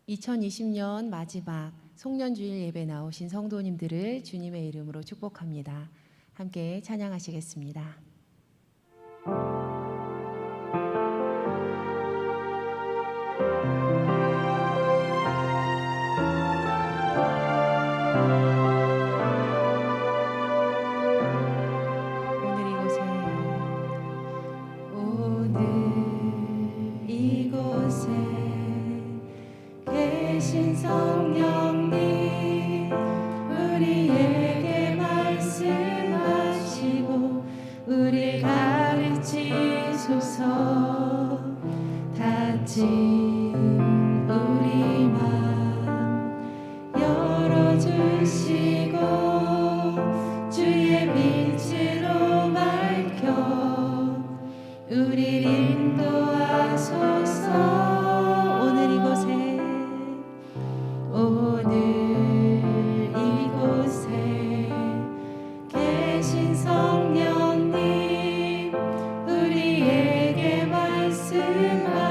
2020년 마지막 송년주일 예배 나오신 성도님들을 주님의 이름으로 축복합니다. 함께 찬양하시겠습니다. 계신 성령님 우리에게 말씀하시고 우리 가르치소서. 닫힌 우리 맘 열어주시고 주의 빛으로 밝혀 우리를 인도하소서. 오늘 이곳에 계신 성령님 우리에게 말씀하시고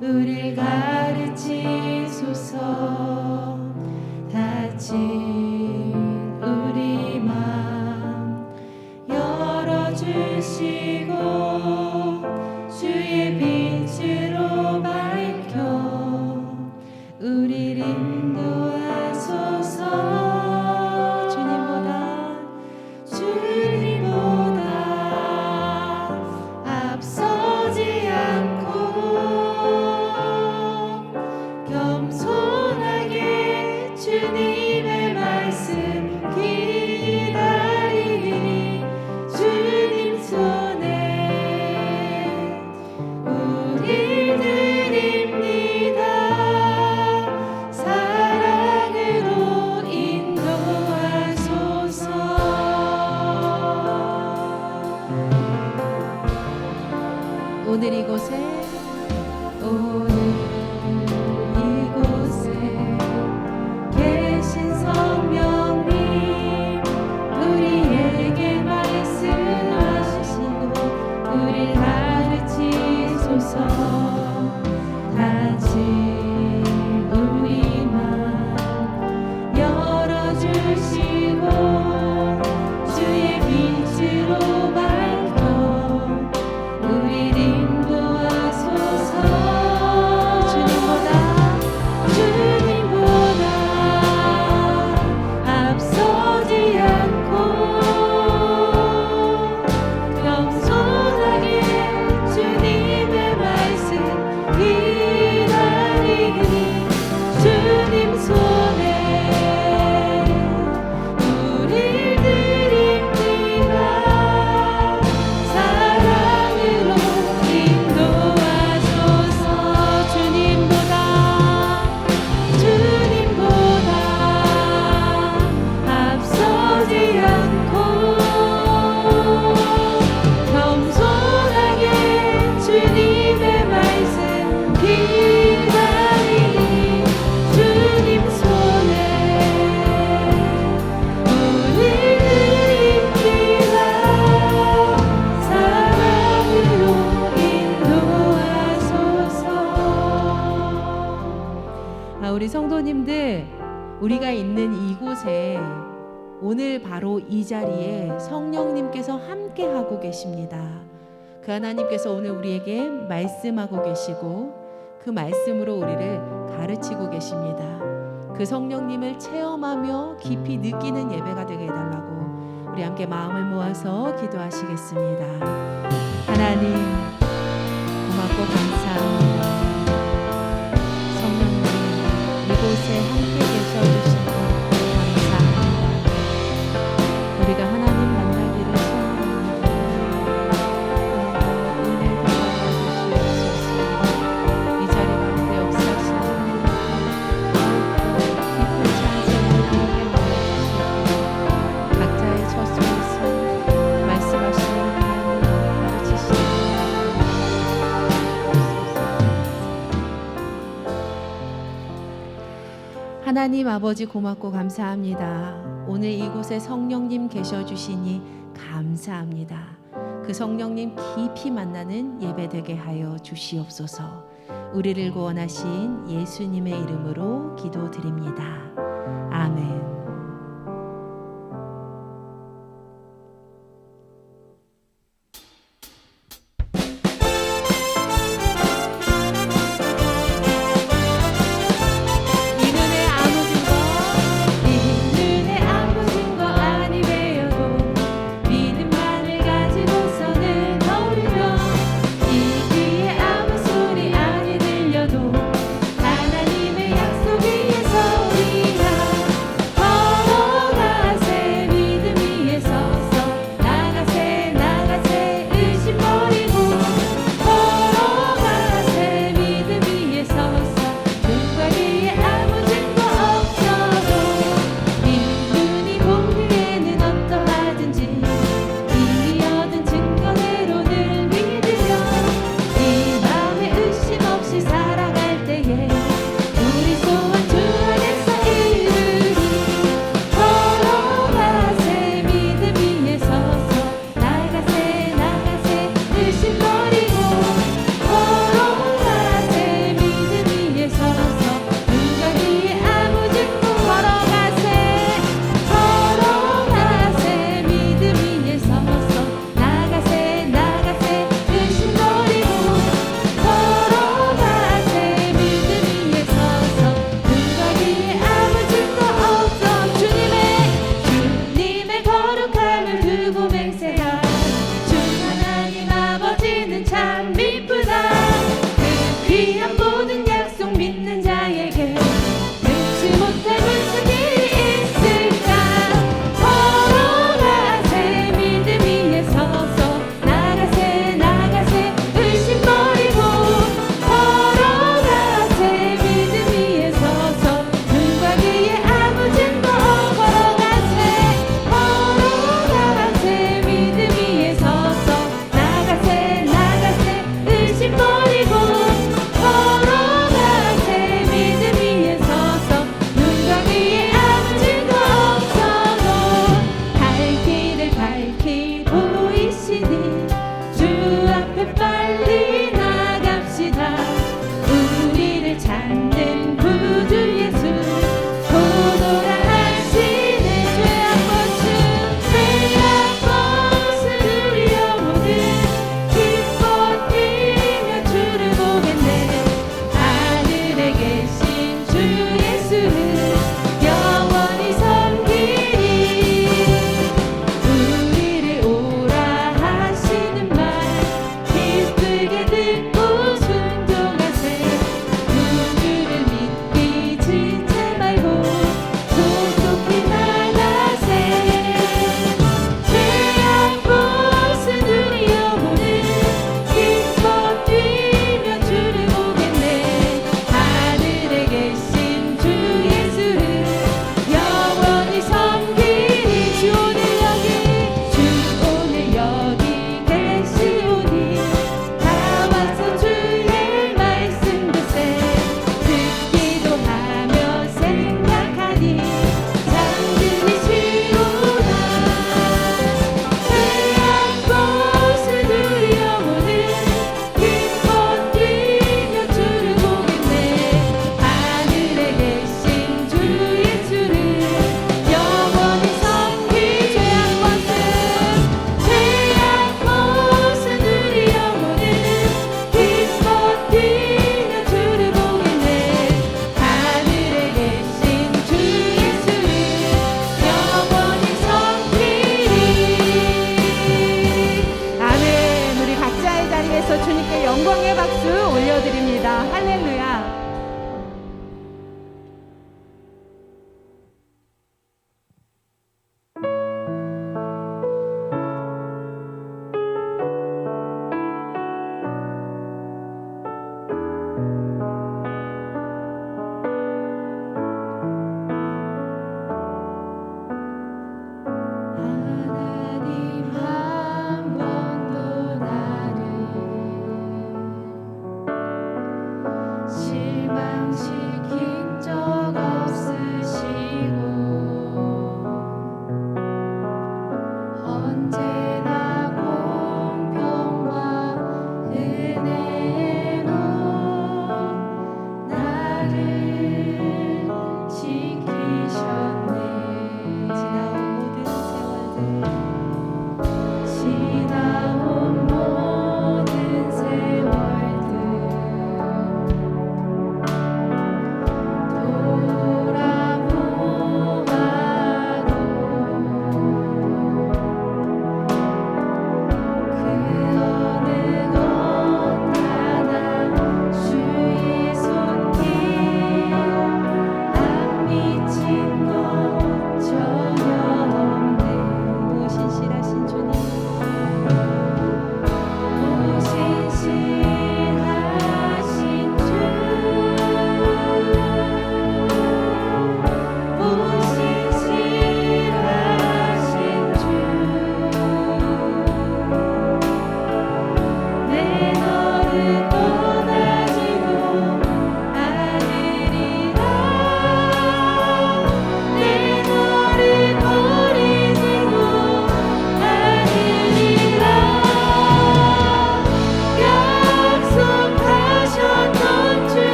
우릴 가르치소서. 닫힌 우리 맘 열어주시고 주의 빛으로 밝혀 우리를 인도하소서. 주님보다 앞서지 않고 겸손하게 주님의 말씀 기다리니 주님 손에 우리 드립니다. 사랑으로 인도하소서. 오늘 이곳에 계신 성령님 우리에게 말씀하시고 우릴 가르치소서. 닫힌 우리 맘 열어주시고 주의 빛으로 밝혀 우리를 인도하소서. 주님보다 앞서지 않고 겸손하게 주님의 말씀 기다리니 주님 손에 우릴 드립니다. 사랑으로 인도하소서. 주님보다 앞서지 않고 겸손하게 주님의 말씀 기다리니 주님 손에 우릴 드립니다. 사랑으로 인도하소서. 우리 성도님들, 우리가 있는 이곳에 오늘 바로 이 자리에 성령님께서 함께 하고 계십니다. 그 하나님께서 오늘 우리에게 말씀하고 계시고 그 말씀으로 우리를 가르치고 계십니다. 그 성령님을 체험하며 깊이 느끼는 예배가 되게 해달라고 우리 함께 마음을 모아서 기도하시겠습니다. 하나님, 고맙고 감사합니다. 성령님, 이곳에 함께 계셔주신 것 감사합니다. 우리가 하나님 만나기를 소원합니다. 은혜 더하여 주시옵소서. 이 자리 가운데 역사하시는 깊은 찬송을 드리게 하여주시고 각자의 처소에서 말씀하시는 하나님 가르치시는 하나님 아버지 고맙고 감사합니다. 오늘 이곳에 성령님 계셔주시니 감사합니다. 그 성령님 깊이 만나는 예배 되게 하여 주시옵소서. 우리를 구원하신 예수님의 이름으로 기도드립니다. 아멘.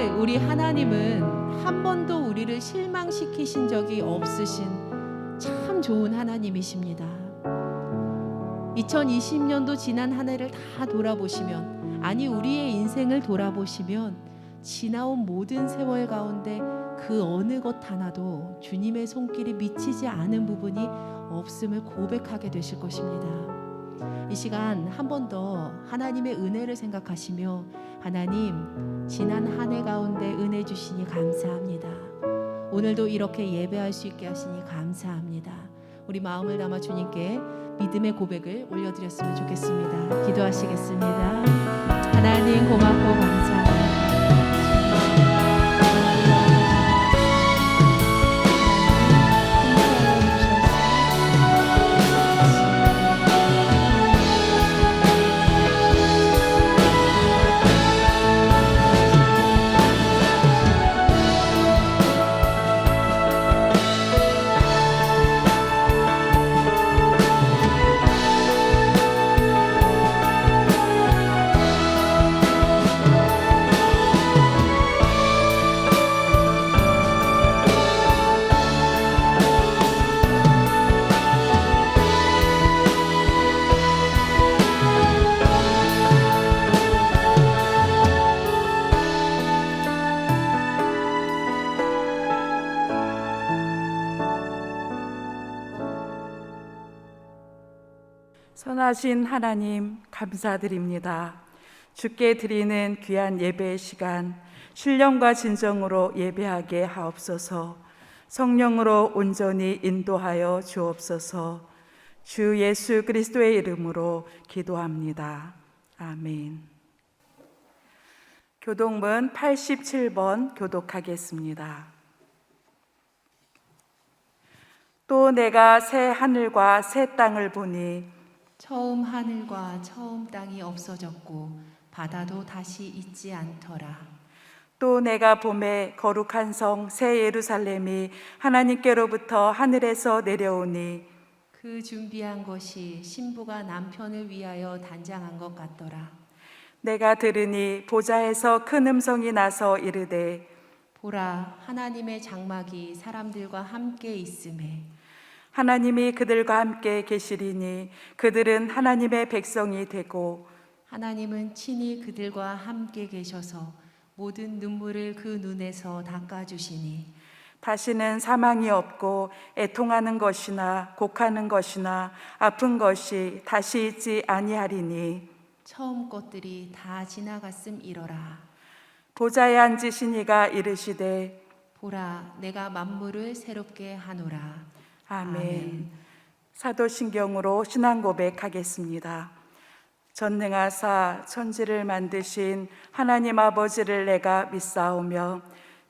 그런데 우리 하나님은 한 번도 우리를 실망시키신 적이 없으신 참 좋은 하나님이십니다. 2020년도 지난 한 해를 다 돌아보시면, 아니 우리의 인생을 돌아보시면 지나온 모든 세월 가운데 그 어느 것 하나도 주님의 손길이 미치지 않은 부분이 없음을 고백하게 되실 것입니다. 이 시간 한 번 더 하나님의 은혜를 생각하시며, 하나님 지난 한 해 가운데 은혜 주시니 감사합니다. 오늘도 이렇게 예배할 수 있게 하시니 감사합니다. 우리 마음을 담아 주님께 믿음의 고백을 올려드렸으면 좋겠습니다. 기도하시겠습니다. 하나님 고맙고 감사합니다. 선하신 하나님 감사드립니다. 주께 드리는 귀한 예배의 시간 신령과 진정으로 예배하게 하옵소서. 성령으로 온전히 인도하여 주옵소서. 주 예수 그리스도의 이름으로 기도합니다. 아멘. 교독문 87번 교독하겠습니다. 또 내가 새 하늘과 새 땅을 보니 처음 하늘과 처음 땅이 없어졌고 바다도 다시 있지 않더라. 또 내가 봄에 거룩한 성 새 예루살렘이 하나님께로부터 하늘에서 내려오니 그 준비한 것이 신부가 남편을 위하여 단장한 것 같더라. 내가 들으니 보좌에서 큰 음성이 나서 이르되 보라, 하나님의 장막이 사람들과 함께 있음에 하나님이 그들과 함께 계시리니 그들은 하나님의 백성이 되고 하나님은 친히 그들과 함께 계셔서 모든 눈물을 그 눈에서 닦아주시니 다시는 사망이 없고 애통하는 것이나 곡하는 것이나 아픈 것이 다시 있지 아니하리니 처음 것들이 다 지나갔음이러라. 보좌에 앉으신 이가 이르시되 보라, 내가 만물을 새롭게 하노라. 아멘. 사도신경으로 신앙 고백하겠습니다. 전능하사 천지를 만드신 하나님 아버지를 내가 믿사오며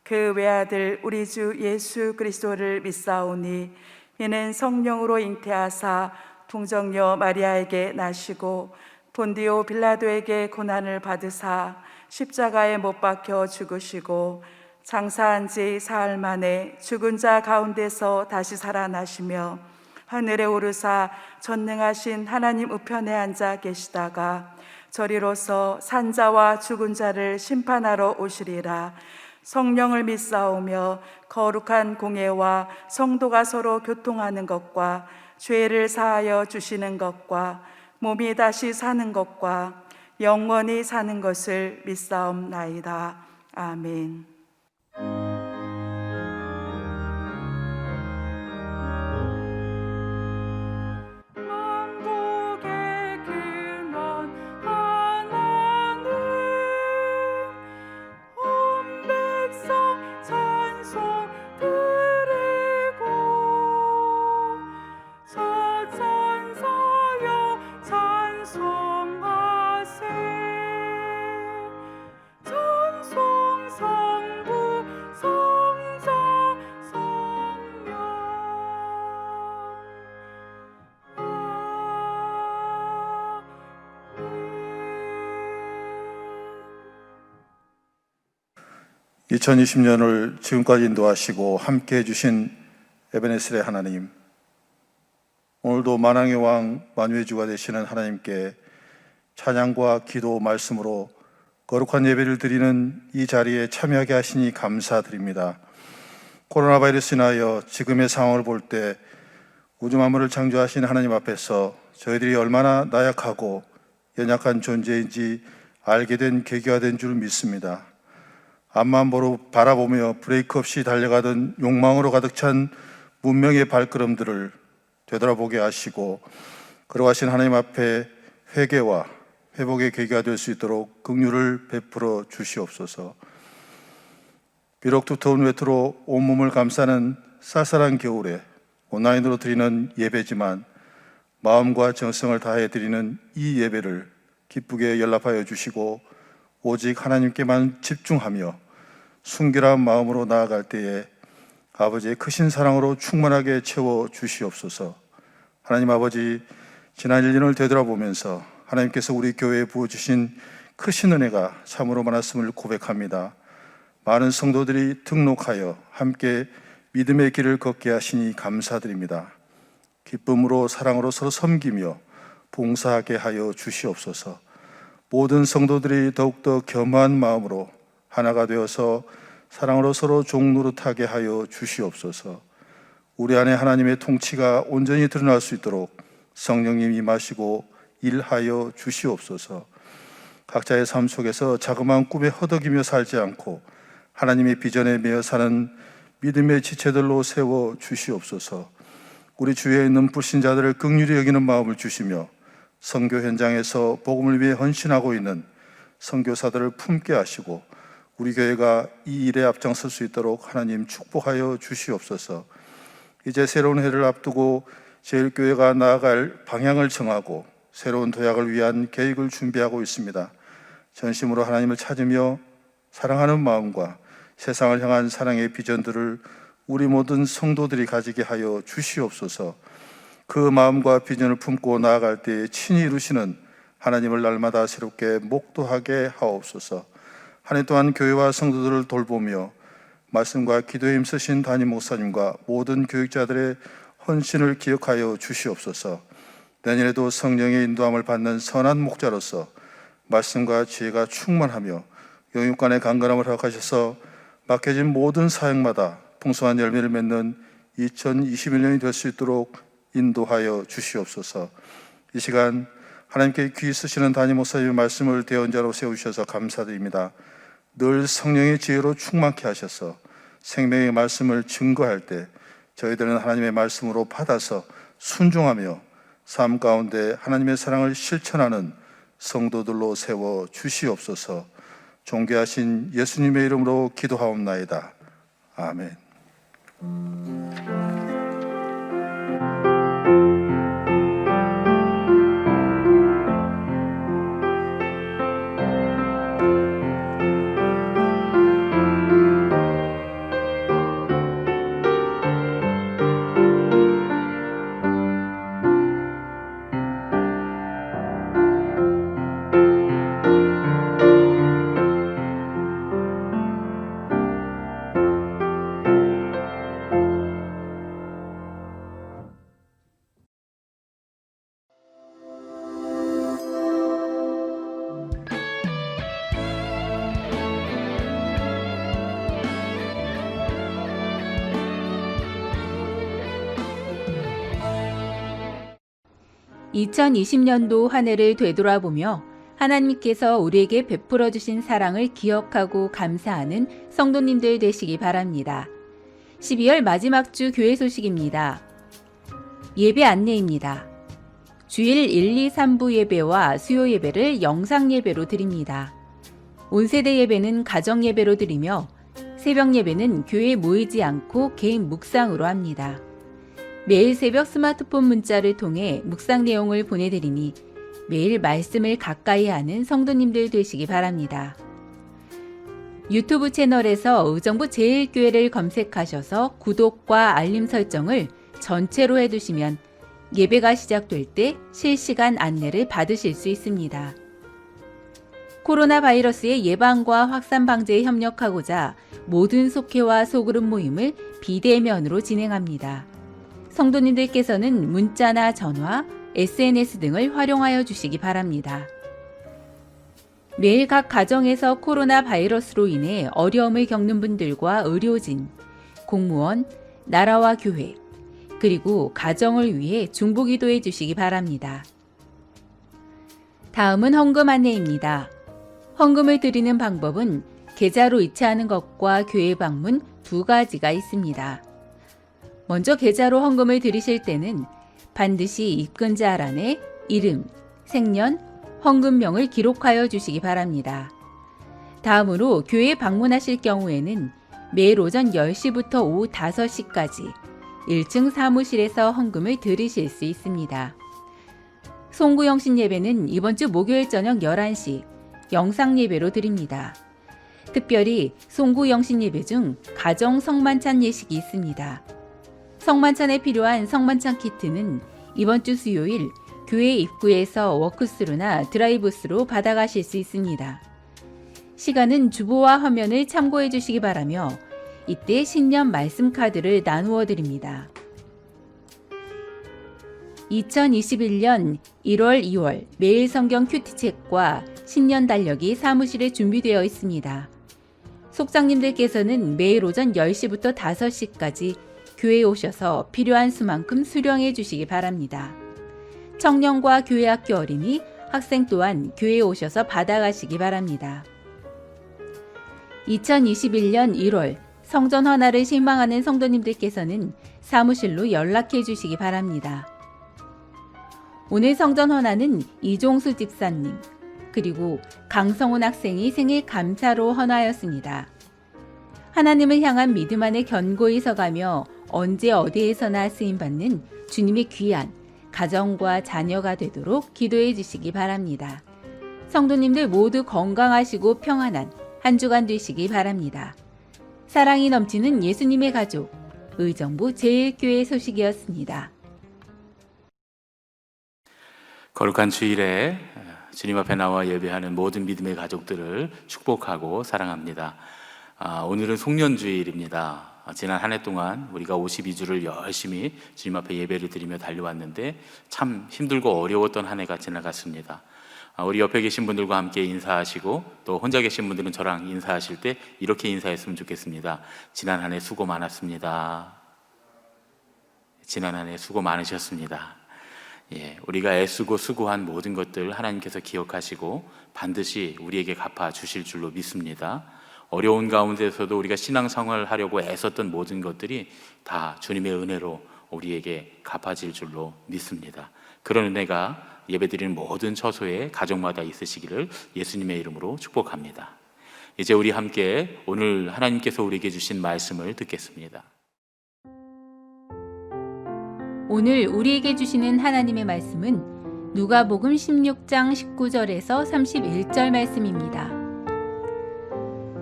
그 외아들 우리 주 예수 그리스도를 믿사오니 이는 성령으로 잉태하사 동정녀 마리아에게 나시고 본디오 빌라도에게 고난을 받으사 십자가에 못 박혀 죽으시고 장사한 지 사흘 만에 죽은 자 가운데서 다시 살아나시며 하늘에 오르사 전능하신 하나님 우편에 앉아 계시다가 저리로서 산자와 죽은 자를 심판하러 오시리라. 성령을 믿사오며 거룩한 공예와 성도가 서로 교통하는 것과 죄를 사하여 주시는 것과 몸이 다시 사는 것과 영원히 사는 것을 믿사옵나이다. 아멘. (2020년을) 지금까지 인도하시고 함께해 주신 에베네셀의 하나님, 오늘도 만왕의 왕 만유의 주가 되시는 하나님께 찬양과 기도 말씀으로 거룩한 예배를 드리는 이 자리에 참여하게 하시니 감사드립니다. 코로나 바이러스로 인하여 지금의 상황을 볼 때 우주 만물을 창조하신 하나님 앞에서 저희들이 얼마나 나약하고 연약한 존재인지 알게 된 계기가 된 줄 믿습니다. 앞만 바라보며 브레이크 없이 달려가던 욕망으로 가득 찬 문명의 발걸음들을 되돌아보게 하시고 걸어가신 하나님 앞에 회개와 회복의 계기가 될 수 있도록 긍휼을 베풀어 주시옵소서. 비록 두터운 외투로 온몸을 감싸는 쌀쌀한 겨울에 온라인으로 드리는 예배지만 마음과 정성을 다해 드리는 이 예배를 기쁘게 연락하여 주시고 오직 하나님께만 집중하며 순결한 마음으로 나아갈 때에 아버지의 크신 사랑으로 충만하게 채워 주시옵소서. 하나님 아버지, 지난 1년을 되돌아보면서 하나님께서 우리 교회에 부어주신 크신 은혜가 참으로 많았음을 고백합니다. 많은 성도들이 등록하여 함께 믿음의 길을 걷게 하시니 감사드립니다. 기쁨으로 사랑으로 서로 섬기며 봉사하게 하여 주시옵소서. 모든 성도들이 더욱더 겸허한 마음으로 하나가 되어서 사랑으로 서로 종노릇하게 하여 주시옵소서. 우리 안에 하나님의 통치가 온전히 드러날 수 있도록 성령님 임하시고 일하여 주시옵소서. 각자의 삶 속에서 자그마한 꿈에 허덕이며 살지 않고 하나님의 비전에 매여 사는 믿음의 지체들로 세워 주시옵소서. 우리 주위에 있는 불신자들을 긍휼히 여기는 마음을 주시며 선교 현장에서 복음을 위해 헌신하고 있는 선교사들을 품게 하시고 우리 교회가 이 일에 앞장설 수 있도록 하나님 축복하여 주시옵소서. 이제 새로운 해를 앞두고 제일교회가 나아갈 방향을 정하고 새로운 도약을 위한 계획을 준비하고 있습니다. 전심으로 하나님을 찾으며 사랑하는 마음과 세상을 향한 사랑의 비전들을 우리 모든 성도들이 가지게 하여 주시옵소서. 그 마음과 비전을 품고 나아갈 때에 친히 이루시는 하나님을 날마다 새롭게 목도하게 하옵소서. 한 해 동안 교회와 성도들을 돌보며 말씀과 기도에 힘쓰신 담임 목사님과 모든 교육자들의 헌신을 기억하여 주시옵소서. 내년에도 성령의 인도함을 받는 선한 목자로서 말씀과 지혜가 충만하며 영육간의 강건함을 허락하셔서 맡겨진 모든 사역마다 풍성한 열매를 맺는 2021년이 될 수 있도록 인도하여 주시옵소서. 이 시간 하나님께 귀 쓰시는 담임 목사님의 말씀을 대언자로 세우셔서 감사드립니다. 늘 성령의 지혜로 충만케 하셔서 생명의 말씀을 증거할 때 저희들은 하나님의 말씀으로 받아서 순종하며 삶 가운데 하나님의 사랑을 실천하는 성도들로 세워 주시옵소서. 존귀하신 예수님의 이름으로 기도하옵나이다. 아멘. (2020년도) 한 해를 되돌아보며 하나님께서 우리에게 베풀어 주신 사랑을 기억하고 감사하는 성도님들 되시기 바랍니다. 12월 마지막 주 교회 소식입니다. 예배 안내입니다. 주일 1, 2, 3부 예배와 수요 예배를 영상 예배로 드립니다. 온세대 예배는 가정 예배로 드리며 새벽 예배는 교회에 모이지 않고 개인 묵상으로 합니다. 매일 새벽 스마트폰 문자를 통해 묵상 내용을 보내드리니 매일 말씀을 가까이 하는 성도님들 되시기 바랍니다. 유튜브 채널에서 의정부 제일교회를 검색하셔서 구독과 알림 설정을 전체로 해두시면 예배가 시작될 때 실시간 안내를 받으실 수 있습니다. 코로나 바이러스의 예방과 확산 방제에 협력하고자 모든 속회와 소그룹 모임을 비대면으로 진행합니다. 성도님들께서는 문자나 전화, SNS 등을 활용하여 주시기 바랍니다. 매일 각 가정에서 코로나 바이러스로 인해 어려움을 겪는 분들과 의료진, 공무원, 나라와 교회, 그리고 가정을 위해 중보기도해 주시기 바랍니다. 다음은 헌금 안내입니다. 헌금을 드리는 방법은 계좌로 이체하는 것과 교회 방문 두 가지가 있습니다. 먼저 계좌로 헌금을 드리실 때는 반드시 입금자 아란에 이름, 생년, 헌금명을 기록하여 주시기 바랍니다. 다음으로 교회 방문하실 경우에는 매일 오전 10시부터 오후 5시까지 1층 사무실에서 헌금을 드리실 수 있습니다. 송구영신 예배는 이번 주 목요일 저녁 11시 영상 예배로 드립니다. 특별히 송구영신 예배 중 가정 성만찬 예식이 있습니다. 성만찬에 필요한 성만찬 키트는 이번 주 수요일 교회 입구에서 워크스루나 드라이브스로 받아가실 수 있습니다. 시간은 주보와 화면을 참고해 주시기 바라며 이때 신년 말씀 카드를 나누어 드립니다. 2021년 1월, 2월 매일 성경 큐티책과 신년 달력이 사무실에 준비되어 있습니다. 속장님들께서는 매일 오전 10시부터 5시까지 교회에 오셔서 필요한 수만큼 수령해 주시기 바랍니다. 청년과 교회학교 어린이, 학생 또한 교회에 오셔서 받아가시기 바랍니다. 2021년 1월 성전 헌화를 신망하는 성도님들께서는 사무실로 연락해 주시기 바랍니다. 오늘 성전 헌화는 이종수 집사님, 그리고 강성훈 학생이 생일 감사로 헌화였습니다. 하나님을 향한 믿음 안에 견고히 서가며 언제 어디에서나 쓰임받는 주님의 귀한 가정과 자녀가 되도록 기도해 주시기 바랍니다. 성도님들 모두 건강하시고 평안한 한 주간 되시기 바랍니다. 사랑이 넘치는 예수님의 가족, 의정부 제1교회 소식이었습니다. 거룩한 주일에 주님 앞에 나와 예배하는 모든 믿음의 가족들을 축복하고 사랑합니다. 오늘은 송년주일입니다. 지난 한 해 동안 우리가 52주를 열심히 주님 앞에 예배를 드리며 달려왔는데 참 힘들고 어려웠던 한 해가 지나갔습니다. 우리 옆에 계신 분들과 함께 인사하시고 또 혼자 계신 분들은 저랑 인사하실 때 이렇게 인사했으면 좋겠습니다. 지난 한 해 수고 많았습니다. 지난 한 해 수고 많으셨습니다. 우리가 애쓰고 수고한 모든 것들 하나님께서 기억하시고 반드시 우리에게 갚아 주실 줄로 믿습니다. 어려운 가운데서도 우리가 신앙생활을 하려고 애썼던 모든 것들이 다 주님의 은혜로 우리에게 갚아질 줄로 믿습니다. 그런 은혜가 예배드리는 모든 처소에 가정마다 있으시기를 예수님의 이름으로 축복합니다. 이제 우리 함께 오늘 하나님께서 우리에게 주신 말씀을 듣겠습니다. 오늘 우리에게 주시는 하나님의 말씀은 누가복음 16장 19절에서 31절 말씀입니다.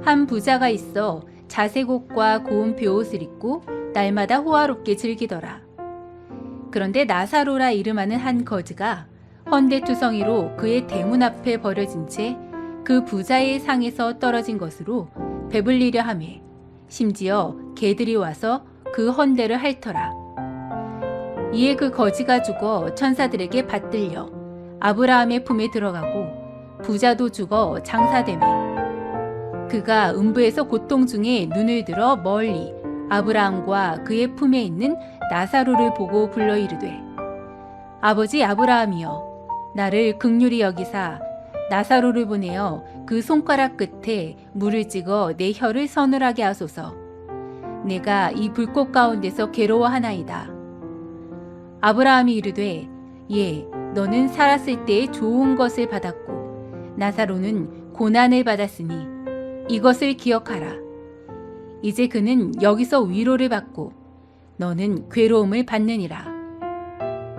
한 부자가 있어 자색옷과 고운 베옷을 입고 날마다 호화롭게 즐기더라. 그런데 나사로라 이름하는 한 거지가 헌대투성이로 그의 대문 앞에 버려진 채 그 부자의 상에서 떨어진 것으로 배불리려 하매 심지어 개들이 와서 그 헌대를 핥더라. 이에 그 거지가 죽어 천사들에게 받들려 아브라함의 품에 들어가고 부자도 죽어 장사되매 그가 음부에서 고통 중에 눈을 들어 멀리 아브라함과 그의 품에 있는 나사로를 보고 불러 이르되 아버지 아브라함이여 나를 긍휼히 여기사 나사로를 보내어 그 손가락 끝에 물을 찍어 내 혀를 서늘하게 하소서. 내가 이 불꽃 가운데서 괴로워하나이다. 아브라함이 이르되 예 너는 살았을 때에 좋은 것을 받았고 나사로는 고난을 받았으니 이것을 기억하라. 이제 그는 여기서 위로를 받고 너는 괴로움을 받느니라.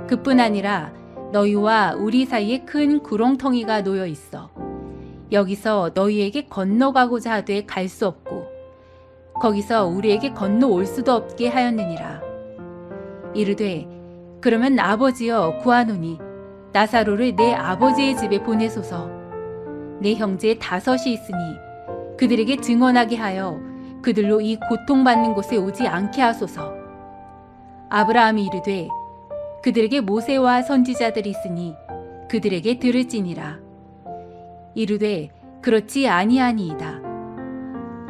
그뿐 아니라 너희와 우리 사이에 큰 구렁텅이가 놓여 있어 여기서 너희에게 건너가고자 하되 갈 수 없고 거기서 우리에게 건너올 수도 없게 하였느니라. 이르되 그러면 아버지여 구하노니 나사로를 내 아버지의 집에 보내소서. 내 형제 5이 있으니 그들에게 증언하게 하여 그들로 이 고통받는 곳에 오지 않게 하소서. 아브라함이 이르되 그들에게 모세와 선지자들이 있으니 그들에게 들을지니라. 이르되 그렇지 아니하니이다.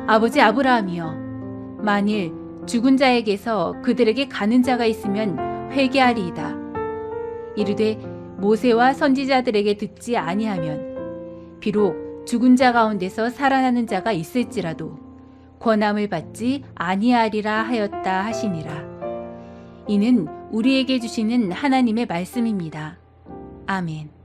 아버지 아브라함이여, 만일 죽은 자에게서 그들에게 가는 자가 있으면 회개하리이다. 이르되 모세와 선지자들에게 듣지 아니하면 비록 죽은 자 가운데서 살아나는 자가 있을지라도 권함을 받지 아니하리라 하였다 하시니라. 이는 우리에게 주시는 하나님의 말씀입니다. 아멘.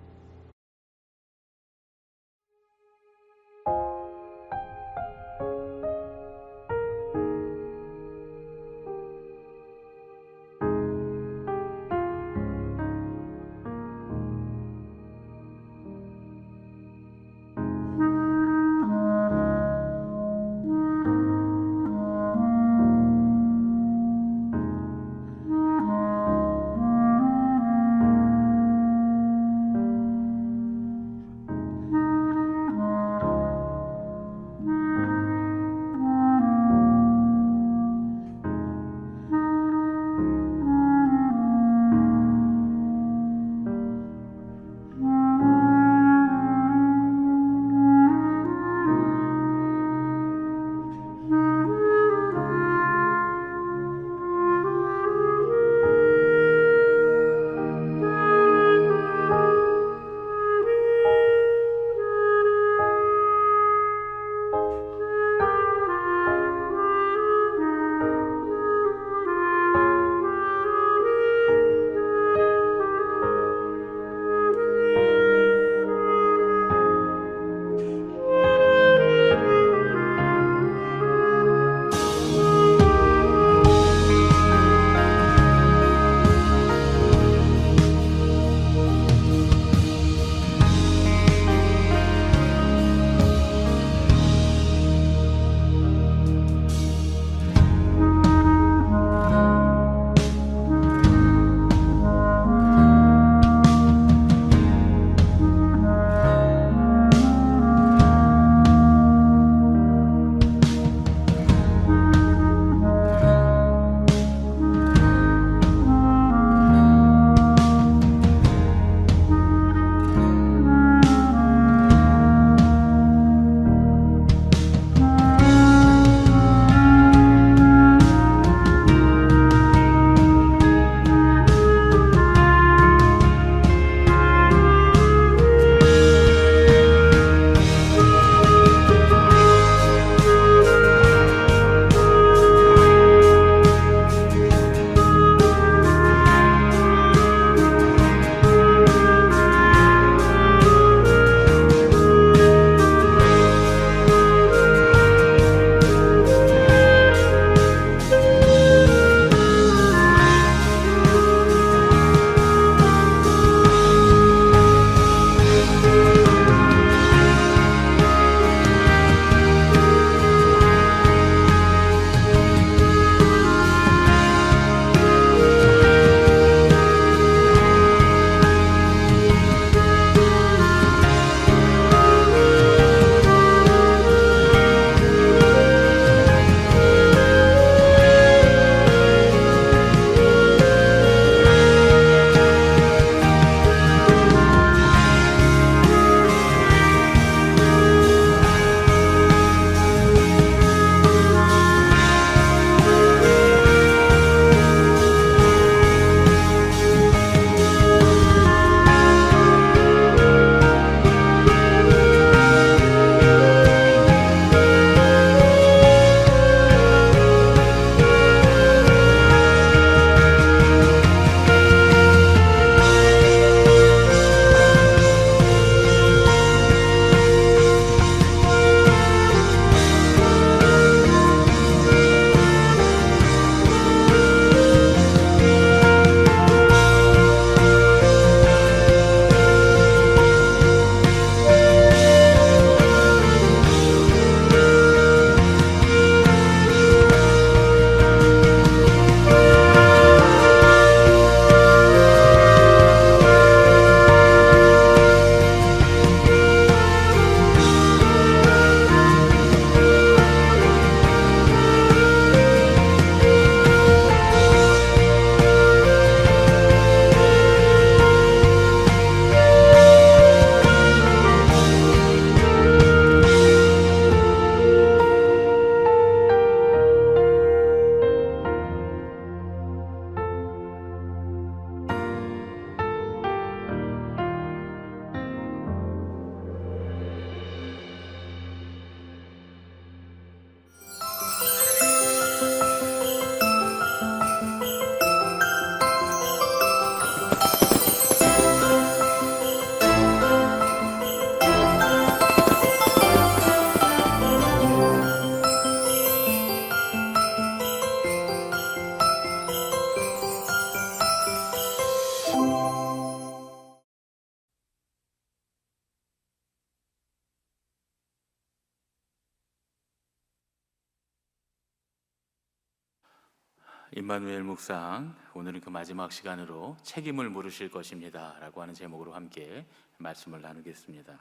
임마누엘 묵상, 오늘은 그 마지막 시간으로 책임을 물으실 것입니다 라고 하는 제목으로 함께 말씀을 나누겠습니다.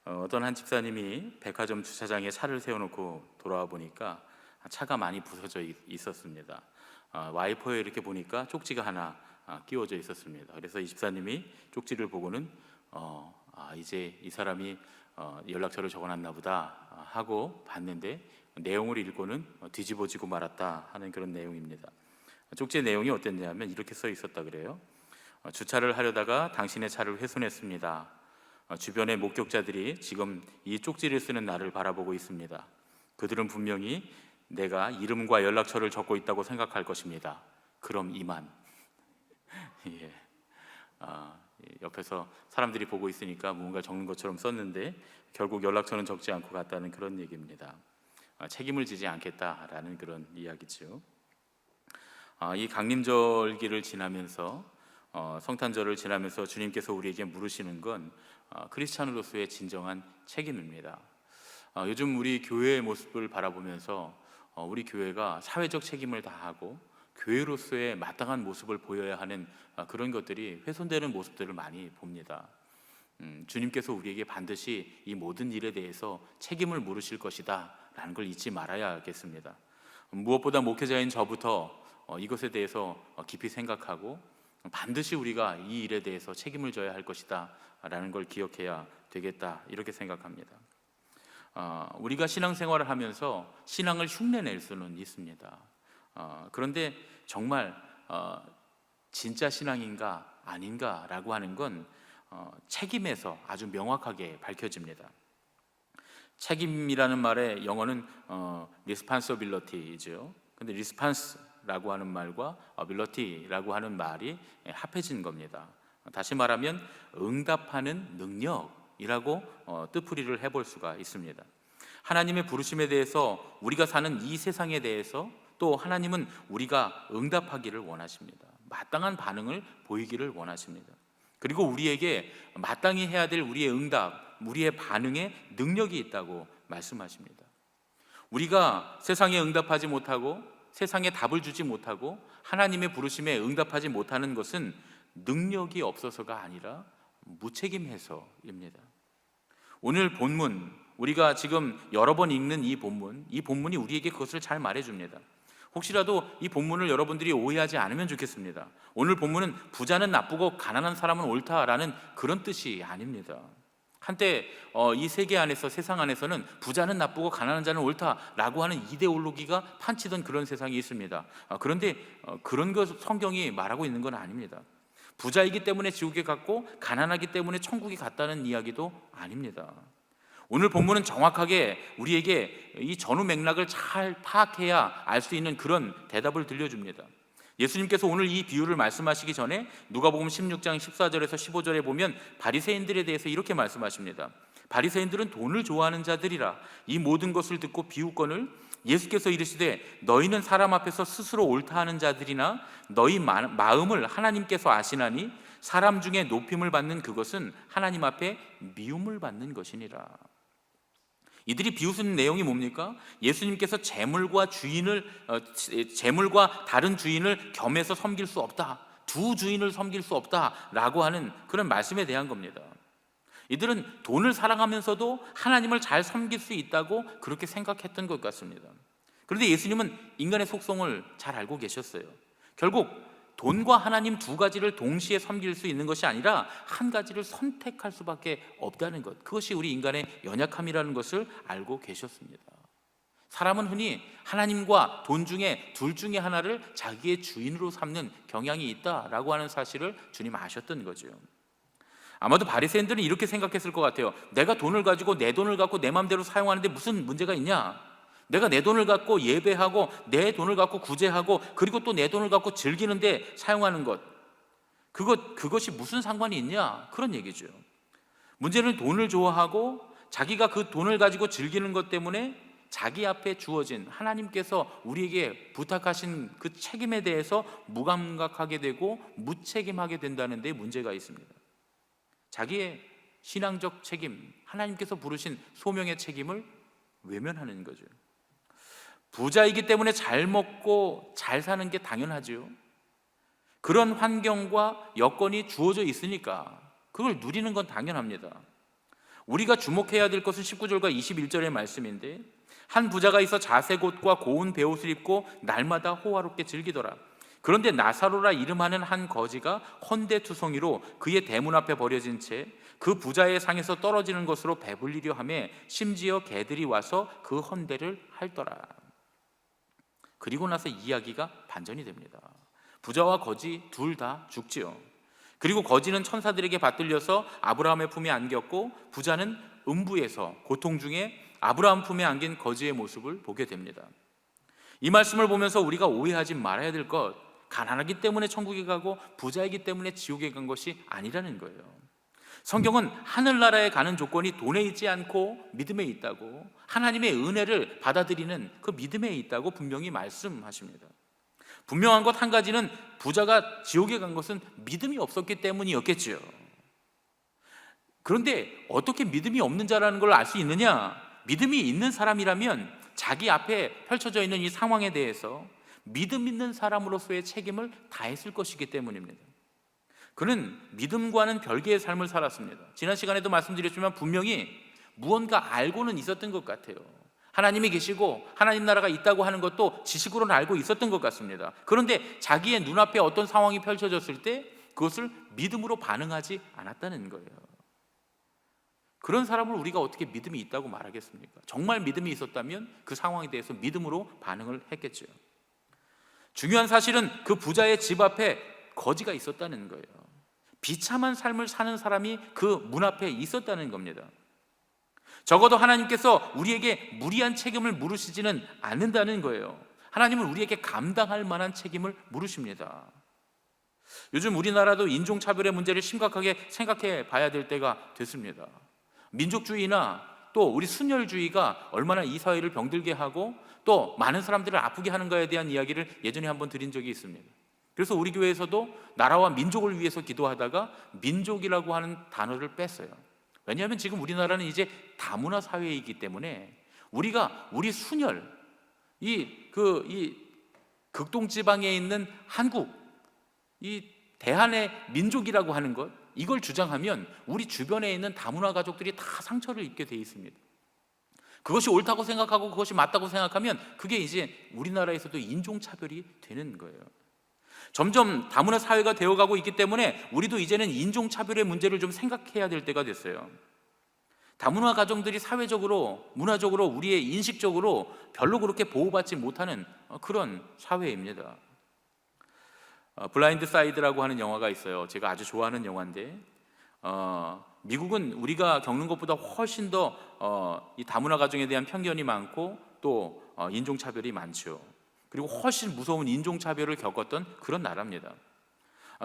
어떤 한 집사님이 백화점 주차장에 차를 세워놓고 돌아와 보니까 차가 많이 부서져 있었습니다. 와이퍼에 이렇게 보니까 쪽지가 하나 끼워져 있었습니다. 그래서 이 집사님이 쪽지를 보고는 이제 이 사람이 연락처를 적어놨나 보다 하고 봤는데, 내용을 읽고는 뒤집어지고 말았다 하는 그런 내용입니다. 쪽지의 내용이 어땠냐면 이렇게 써 있었다 그래요. 주차를 하려다가 당신의 차를 훼손했습니다. 주변의 목격자들이 지금 이 쪽지를 쓰는 나를 바라보고 있습니다. 그들은 분명히 내가 이름과 연락처를 적고 있다고 생각할 것입니다. 그럼 이만. 예. 옆에서 사람들이 보고 있으니까 뭔가 적는 것처럼 썼는데 결국 연락처는 적지 않고 갔다는 그런 얘기입니다. 책임을 지지 않겠다라는 그런 이야기죠. 이 강림절기를 지나면서 성탄절을 지나면서 주님께서 우리에게 물으시는 건 크리스찬으로서의 진정한 책임입니다. 요즘 우리 교회의 모습을 바라보면서 우리 교회가 사회적 책임을 다하고 교회로서의 마땅한 모습을 보여야 하는 그런 것들이 훼손되는 모습들을 많이 봅니다. 주님께서 우리에게 반드시 이 모든 일에 대해서 책임을 물으실 것이다 라는 걸 잊지 말아야겠습니다. 무엇보다 목회자인 저부터 이것에 대해서 깊이 생각하고 반드시 우리가 이 일에 대해서 책임을 져야 할 것이다 라는 걸 기억해야 되겠다, 이렇게 생각합니다. 우리가 신앙생활을 하면서 신앙을 흉내낼 수는 있습니다. 그런데 정말 진짜 신앙인가 아닌가 라고 하는 건 책임에서 아주 명확하게 밝혀집니다. 책임이라는 말의 영어는 responsibility이죠. 근데 response라고 하는 말과 ability라고 하는 말이 합해진 겁니다. 다시 말하면 응답하는 능력이라고 뜻풀이를 해볼 수가 있습니다. 하나님의 부르심에 대해서, 우리가 사는 이 세상에 대해서 또 하나님은 우리가 응답하기를 원하십니다. 마땅한 반응을 보이기를 원하십니다. 그리고 우리에게 마땅히 해야 될 우리의 응답, 우리의 반응에 능력이 있다고 말씀하십니다. 우리가 세상에 응답하지 못하고 세상에 답을 주지 못하고 하나님의 부르심에 응답하지 못하는 것은 능력이 없어서가 아니라 무책임해서입니다. 오늘 본문, 우리가 지금 여러 번 읽는 이 본문이 우리에게 그것을 잘 말해줍니다. 혹시라도 이 본문을 여러분들이 오해하지 않으면 좋겠습니다. 오늘 본문은 부자는 나쁘고 가난한 사람은 옳다라는 그런 뜻이 아닙니다. 한때 이 세계 안에서, 세상 안에서는 부자는 나쁘고 가난한 자는 옳다라고 하는 이데올로기가 판치던 그런 세상이 있습니다. 그런데 그런 것 성경이 말하고 있는 건 아닙니다. 부자이기 때문에 지옥에 갔고 가난하기 때문에 천국에 갔다는 이야기도 아닙니다. 오늘 본문은 정확하게 우리에게 이 전후 맥락을 잘 파악해야 알 수 있는 그런 대답을 들려줍니다. 예수님께서 오늘 이 비유를 말씀하시기 전에 누가복음 16장 14절에서 15절에 보면 바리새인들에 대해서 이렇게 말씀하십니다. 바리새인들은 돈을 좋아하는 자들이라. 이 모든 것을 듣고 비웃거늘 예수께서 이르시되 너희는 사람 앞에서 스스로 옳다 하는 자들이나 너희 마음을 하나님께서 아시나니 사람 중에 높임을 받는 그것은 하나님 앞에 미움을 받는 것이니라. 이들이 비웃은 내용이 뭡니까? 예수님께서 재물과 다른 주인을 겸해서 섬길 수 없다, 두 주인을 섬길 수 없다라고 하는 그런 말씀에 대한 겁니다. 이들은 돈을 사랑하면서도 하나님을 잘 섬길 수 있다고 그렇게 생각했던 것 같습니다. 그런데 예수님은 인간의 속성을 잘 알고 계셨어요. 결국 돈과 하나님 두 가지를 동시에 섬길 수 있는 것이 아니라 한 가지를 선택할 수밖에 없다는 것, 그것이 우리 인간의 연약함이라는 것을 알고 계셨습니다. 사람은 흔히 하나님과 돈 중에 둘 중에 하나를 자기의 주인으로 삼는 경향이 있다라고 하는 사실을 주님 아셨던 거죠. 아마도 바리새인들은 이렇게 생각했을 것 같아요. 내가 돈을 가지고 내 돈을 갖고 내 마음대로 사용하는데 무슨 문제가 있냐? 내가 내 돈을 갖고 예배하고 내 돈을 갖고 구제하고 그리고 또 내 돈을 갖고 즐기는데 사용하는 것, 그것이 무슨 상관이 있냐? 그런 얘기죠. 문제는 돈을 좋아하고 자기가 그 돈을 가지고 즐기는 것 때문에 자기 앞에 주어진 하나님께서 우리에게 부탁하신 그 책임에 대해서 무감각하게 되고 무책임하게 된다는 데 문제가 있습니다. 자기의 신앙적 책임, 하나님께서 부르신 소명의 책임을 외면하는 거죠. 부자이기 때문에 잘 먹고 잘 사는 게 당연하죠. 그런 환경과 여건이 주어져 있으니까 그걸 누리는 건 당연합니다. 우리가 주목해야 될 것은 19절과 21절의 말씀인데, 한 부자가 있어 자색옷과 고운 베옷을 입고 날마다 호화롭게 즐기더라. 그런데 나사로라 이름하는 한 거지가 헌데투성이로 그의 대문 앞에 버려진 채 그 부자의 상에서 떨어지는 것으로 배불리려 하며 심지어 개들이 와서 그 헌데를 핥더라. 그리고 나서 이야기가 반전이 됩니다. 부자와 거지 둘 다 죽지요. 그리고 거지는 천사들에게 받들려서 아브라함의 품에 안겼고, 부자는 음부에서 고통 중에 아브라함 품에 안긴 거지의 모습을 보게 됩니다. 이 말씀을 보면서 우리가 오해하지 말아야 될 것, 가난하기 때문에 천국에 가고 부자이기 때문에 지옥에 간 것이 아니라는 거예요. 성경은 하늘나라에 가는 조건이 돈에 있지 않고 믿음에 있다고, 하나님의 은혜를 받아들이는 그 믿음에 있다고 분명히 말씀하십니다. 분명한 것 한 가지는 부자가 지옥에 간 것은 믿음이 없었기 때문이었겠지요. 그런데 어떻게 믿음이 없는 자라는 걸 알 수 있느냐? 믿음이 있는 사람이라면 자기 앞에 펼쳐져 있는 이 상황에 대해서 믿음 있는 사람으로서의 책임을 다했을 것이기 때문입니다. 그는 믿음과는 별개의 삶을 살았습니다. 지난 시간에도 말씀드렸지만 분명히 무언가 알고는 있었던 것 같아요. 하나님이 계시고 하나님 나라가 있다고 하는 것도 지식으로는 알고 있었던 것 같습니다. 그런데 자기의 눈앞에 어떤 상황이 펼쳐졌을 때 그것을 믿음으로 반응하지 않았다는 거예요. 그런 사람을 우리가 어떻게 믿음이 있다고 말하겠습니까? 정말 믿음이 있었다면 그 상황에 대해서 믿음으로 반응을 했겠죠. 중요한 사실은 그 부자의 집 앞에 거지가 있었다는 거예요. 비참한 삶을 사는 사람이 그 문 앞에 있었다는 겁니다. 적어도 하나님께서 우리에게 무리한 책임을 물으시지는 않는다는 거예요. 하나님은 우리에게 감당할 만한 책임을 물으십니다. 요즘 우리나라도 인종차별의 문제를 심각하게 생각해 봐야 될 때가 됐습니다. 민족주의나 또 우리 순혈주의가 얼마나 이 사회를 병들게 하고 또 많은 사람들을 아프게 하는가에 대한 이야기를 예전에 한번 드린 적이 있습니다. 그래서 우리 교회에서도 나라와 민족을 위해서 기도하다가 민족이라고 하는 단어를 뺐어요. 왜냐하면 지금 우리나라는 이제 다문화 사회이기 때문에 우리가 우리 순혈, 이 극동 지방에 있는 한국, 이 대한의 민족이라고 하는 것, 이걸 주장하면 우리 주변에 있는 다문화 가족들이 다 상처를 입게 돼 있습니다. 그것이 옳다고 생각하고 그것이 맞다고 생각하면 그게 이제 우리나라에서도 인종차별이 되는 거예요. 점점 다문화 사회가 되어가고 있기 때문에 우리도 이제는 인종차별의 문제를 좀 생각해야 될 때가 됐어요. 다문화 가정들이 사회적으로, 문화적으로, 우리의 인식적으로 별로 그렇게 보호받지 못하는 그런 사회입니다. 블라인드 사이드라고 하는 영화가 있어요. 제가 아주 좋아하는 영화인데 미국은 우리가 겪는 것보다 훨씬 더 이 다문화 가정에 대한 편견이 많고 또 인종차별이 많죠. 그리고 훨씬 무서운 인종차별을 겪었던 그런 나라입니다.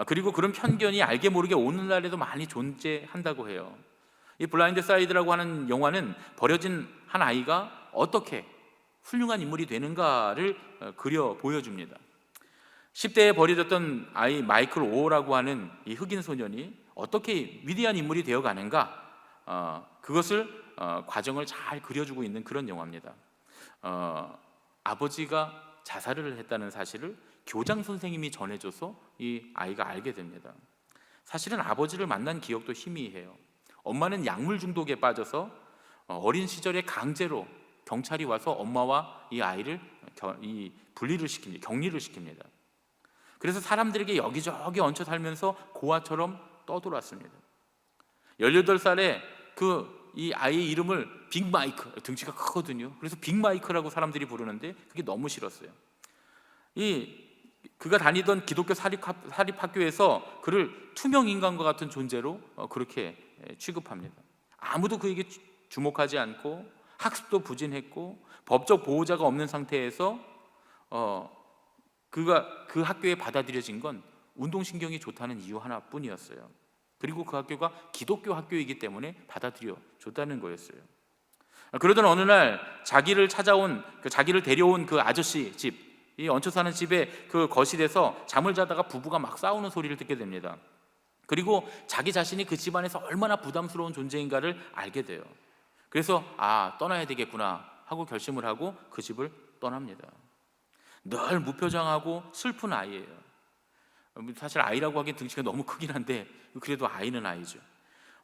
그리고 그런 편견이 알게 모르게 오늘날에도 많이 존재한다고 해요. 이 블라인드 사이드라고 하는 영화는 버려진 한 아이가 어떻게 훌륭한 인물이 되는가를 그려 보여줍니다. 10대에 버려졌던 아이 마이클 오라고 하는 이 흑인 소년이 어떻게 위대한 인물이 되어가는가, 그것을 과정을 잘 그려주고 있는 그런 영화입니다. 아버지가 자살을 했다는 사실을 교장 선생님이 전해줘서 이 아이가 알게 됩니다. 사실은 아버지를 만난 기억도 희미해요. 엄마는 약물 중독에 빠져서 어린 시절에 강제로 경찰이 와서 엄마와 이 아이를 분리를 시킵니다. 격리를 시킵니다. 그래서 사람들에게 여기저기 얹혀 살면서 고아처럼 떠돌았습니다. 18살에 이 아이의 이름을 빅마이크, 등치가 크거든요. 그래서 빅마이크라고 사람들이 부르는데 그게 너무 싫었어요. 그가 다니던 기독교 사립학교에서 그를 투명 인간과 같은 존재로 그렇게 취급합니다. 아무도 그에게 주목하지 않고 학습도 부진했고 법적 보호자가 없는 상태에서 그가 그 학교에 받아들여진 건 운동신경이 좋다는 이유 하나뿐이었어요. 그리고 그 학교가 기독교 학교이기 때문에 받아들여 줬다는 거였어요. 그러던 어느 날 자기를 데려온 그 아저씨 집, 이 얹혀 사는 집의 그 거실에서 잠을 자다가 부부가 막 싸우는 소리를 듣게 됩니다. 그리고 자기 자신이 그 집안에서 얼마나 부담스러운 존재인가를 알게 돼요. 그래서 떠나야 되겠구나 하고 결심을 하고 그 집을 떠납니다. 늘 무표정하고 슬픈 아이예요. 사실 아이라고 하기엔 등치가 너무 크긴 한데 그래도 아이는 아이죠.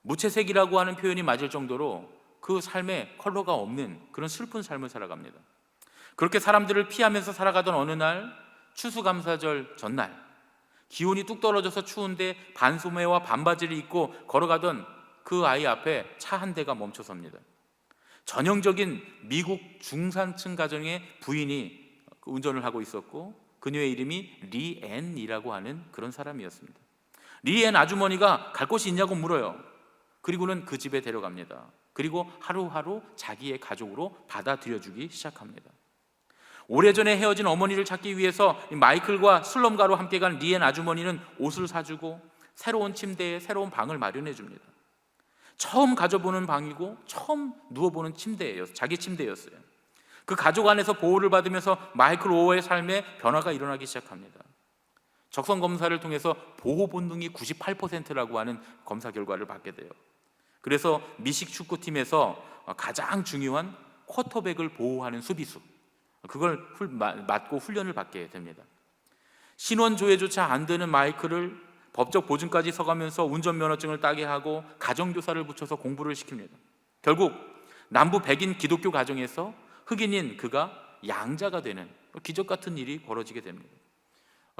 무채색이라고 하는 표현이 맞을 정도로 그 삶에 컬러가 없는 그런 슬픈 삶을 살아갑니다. 그렇게 사람들을 피하면서 살아가던 어느 날, 추수감사절 전날, 기온이 뚝 떨어져서 추운데 반소매와 반바지를 입고 걸어가던 그 아이 앞에 차 한 대가 멈춰섭니다. 전형적인 미국 중산층 가정의 부인이 운전을 하고 있었고, 그녀의 이름이 리앤이라고 하는 그런 사람이었습니다. 리앤 아주머니가 갈 곳이 있냐고 물어요. 그리고는 그 집에 데려갑니다. 그리고 하루하루 자기의 가족으로 받아들여주기 시작합니다. 오래전에 헤어진 어머니를 찾기 위해서 마이클과 슬럼가로 함께 간 리앤 아주머니는 옷을 사주고 새로운 침대에 새로운 방을 마련해 줍니다. 처음 가져보는 방이고 처음 누워보는 침대예요. 자기 침대였어요. 그 가족 안에서 보호를 받으면서 마이클 오어의 삶에 변화가 일어나기 시작합니다. 적성 검사를 통해서 보호 본능이 98%라고 하는 검사 결과를 받게 돼요. 그래서 미식 축구팀에서 가장 중요한 쿼터백을 보호하는 수비수, 그걸 맡고 훈련을 받게 됩니다. 신원 조회조차 안 되는 마이클을 법적 보증까지 서가면서 운전면허증을 따게 하고 가정교사를 붙여서 공부를 시킵니다. 결국 남부 백인 기독교 가정에서 흑인인 그가 양자가 되는 기적 같은 일이 벌어지게 됩니다.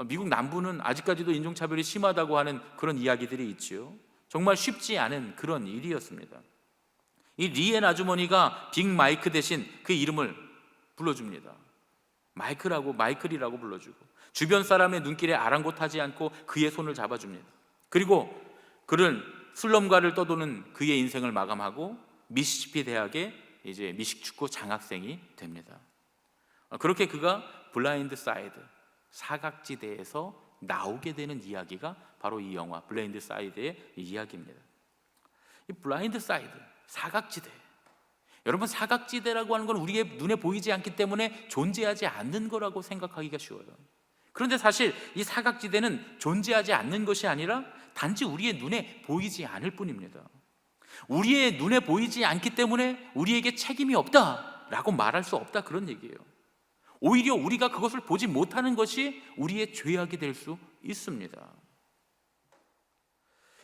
미국 남부는 아직까지도 인종차별이 심하다고 하는 그런 이야기들이 있지요. 정말 쉽지 않은 그런 일이었습니다. 이 리앤 아주머니가 빅 마이크 대신 그 이름을 불러줍니다. 마이클이라고 불러주고 주변 사람의 눈길에 아랑곳하지 않고 그의 손을 잡아줍니다. 그리고 그는 슬럼가를 떠도는 그의 인생을 마감하고 미시시피 대학의 이제 미식축구 장학생이 됩니다. 그렇게 그가 블라인드 사이드, 사각지대에서 나오게 되는 이야기가 바로 이 영화 블라인드 사이드의 이야기입니다. 이 블라인드 사이드, 사각지대, 여러분, 사각지대라고 하는 건 우리의 눈에 보이지 않기 때문에 존재하지 않는 거라고 생각하기가 쉬워요. 그런데 사실 이 사각지대는 존재하지 않는 것이 아니라 단지 우리의 눈에 보이지 않을 뿐입니다. 우리의 눈에 보이지 않기 때문에 우리에게 책임이 없다라고 말할 수 없다, 그런 얘기예요. 오히려 우리가 그것을 보지 못하는 것이 우리의 죄악이 될 수 있습니다.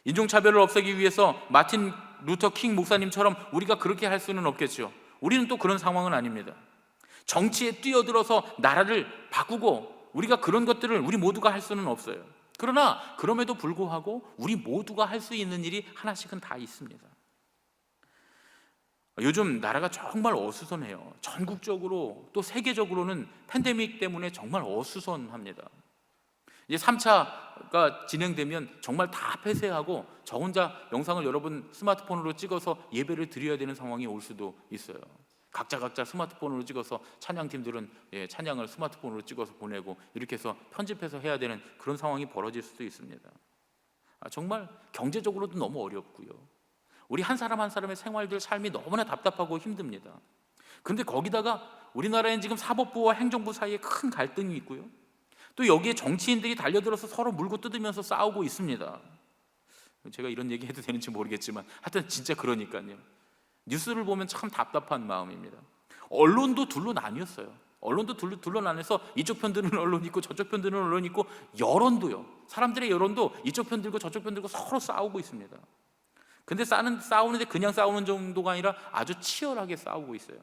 인종차별을 없애기 위해서 마틴 루터 킹 목사님처럼 우리가 그렇게 할 수는 없겠죠. 우리는 또 그런 상황은 아닙니다. 정치에 뛰어들어서 나라를 바꾸고 우리가 그런 것들을 우리 모두가 할 수는 없어요. 그러나 그럼에도 불구하고 우리 모두가 할 수 있는 일이 하나씩은 다 있습니다. 요즘 나라가 정말 어수선해요. 전국적으로 또 세계적으로는 팬데믹 때문에 정말 어수선합니다. 이제 3차가 진행되면 정말 다 폐쇄하고 저 혼자 영상을 여러분 스마트폰으로 찍어서 예배를 드려야 되는 상황이 올 수도 있어요. 각자 스마트폰으로 찍어서 찬양팀들은 찬양을 스마트폰으로 찍어서 보내고 이렇게 해서 편집해서 해야 되는 그런 상황이 벌어질 수도 있습니다. 정말 경제적으로도 너무 어렵고요. 우리 한 사람 한 사람의 생활들, 삶이 너무나 답답하고 힘듭니다. 그런데 거기다가 우리나라엔 지금 사법부와 행정부 사이에 큰 갈등이 있고요. 또 여기에 정치인들이 달려들어서 서로 물고 뜯으면서 싸우고 있습니다. 제가 이런 얘기 해도 되는지 모르겠지만 하여튼 진짜 그러니까요. 뉴스를 보면 참 답답한 마음입니다. 언론도 둘로 나뉘었어요. 언론도 둘로 나뉘어서 이쪽 편 드는 언론이 있고 저쪽 편 드는 언론이 있고, 여론도요. 사람들의 여론도 이쪽 편 들고 저쪽 편 들고 서로 싸우고 있습니다. 근데 싸우는데 그냥 싸우는 정도가 아니라 아주 치열하게 싸우고 있어요.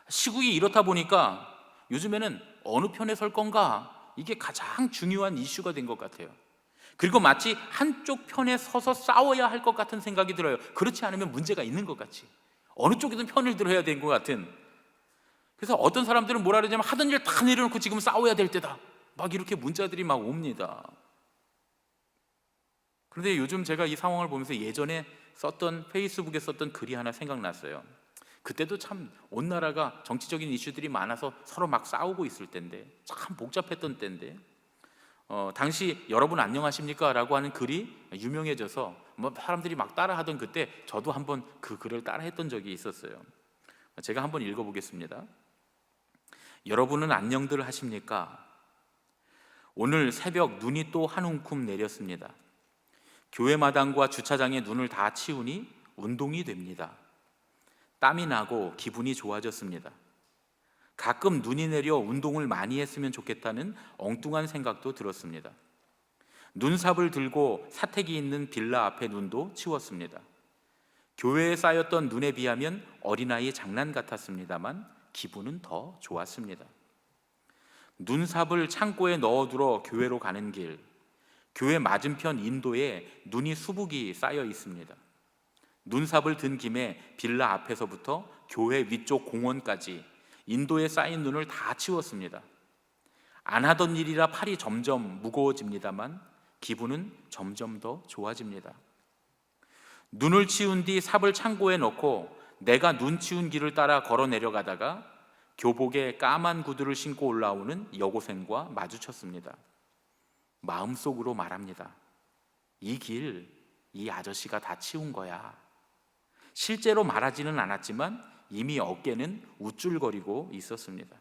시국이 이렇다 보니까 요즘에는 어느 편에 설 건가, 이게 가장 중요한 이슈가 된 것 같아요. 그리고 마치 한쪽 편에 서서 싸워야 할 것 같은 생각이 들어요. 그렇지 않으면 문제가 있는 것 같이, 어느 쪽이든 편을 들어야 될 것 같은. 그래서 어떤 사람들은 뭐라 그러냐면 하던 일 다 내려놓고 지금 싸워야 될 때다, 막 이렇게 문자들이 막 옵니다. 그런데 요즘 제가 이 상황을 보면서 예전에 페이스북에 썼던 글이 하나 생각났어요. 그때도 참 온 나라가 정치적인 이슈들이 많아서 서로 막 싸우고 있을 때인데, 참 복잡했던 때인데, 당시 여러분 안녕하십니까? 라고 하는 글이 유명해져서 사람들이 막 따라하던 그때 저도 한번 그 글을 따라했던 적이 있었어요. 제가 한번 읽어보겠습니다. 여러분은 안녕들 하십니까? 오늘 새벽 눈이 또 한 움큼 내렸습니다. 교회 마당과 주차장에 눈을 다 치우니 운동이 됩니다. 땀이 나고 기분이 좋아졌습니다. 가끔 눈이 내려 운동을 많이 했으면 좋겠다는 엉뚱한 생각도 들었습니다. 눈삽을 들고 사택이 있는 빌라 앞에 눈도 치웠습니다. 교회에 쌓였던 눈에 비하면 어린아이 장난 같았습니다만 기분은 더 좋았습니다. 눈삽을 창고에 넣어두러 교회로 가는 길, 교회 맞은편 인도에 눈이 수북이 쌓여 있습니다. 눈삽을 든 김에 빌라 앞에서부터 교회 위쪽 공원까지 인도에 쌓인 눈을 다 치웠습니다. 안 하던 일이라 팔이 점점 무거워집니다만 기분은 점점 더 좋아집니다. 눈을 치운 뒤 삽을 창고에 넣고 내가 눈 치운 길을 따라 걸어 내려가다가 교복에 까만 구두를 신고 올라오는 여고생과 마주쳤습니다. 마음속으로 말합니다. 이 길, 이 아저씨가 다 치운 거야. 실제로 말하지는 않았지만 이미 어깨는 우쭐거리고 있었습니다.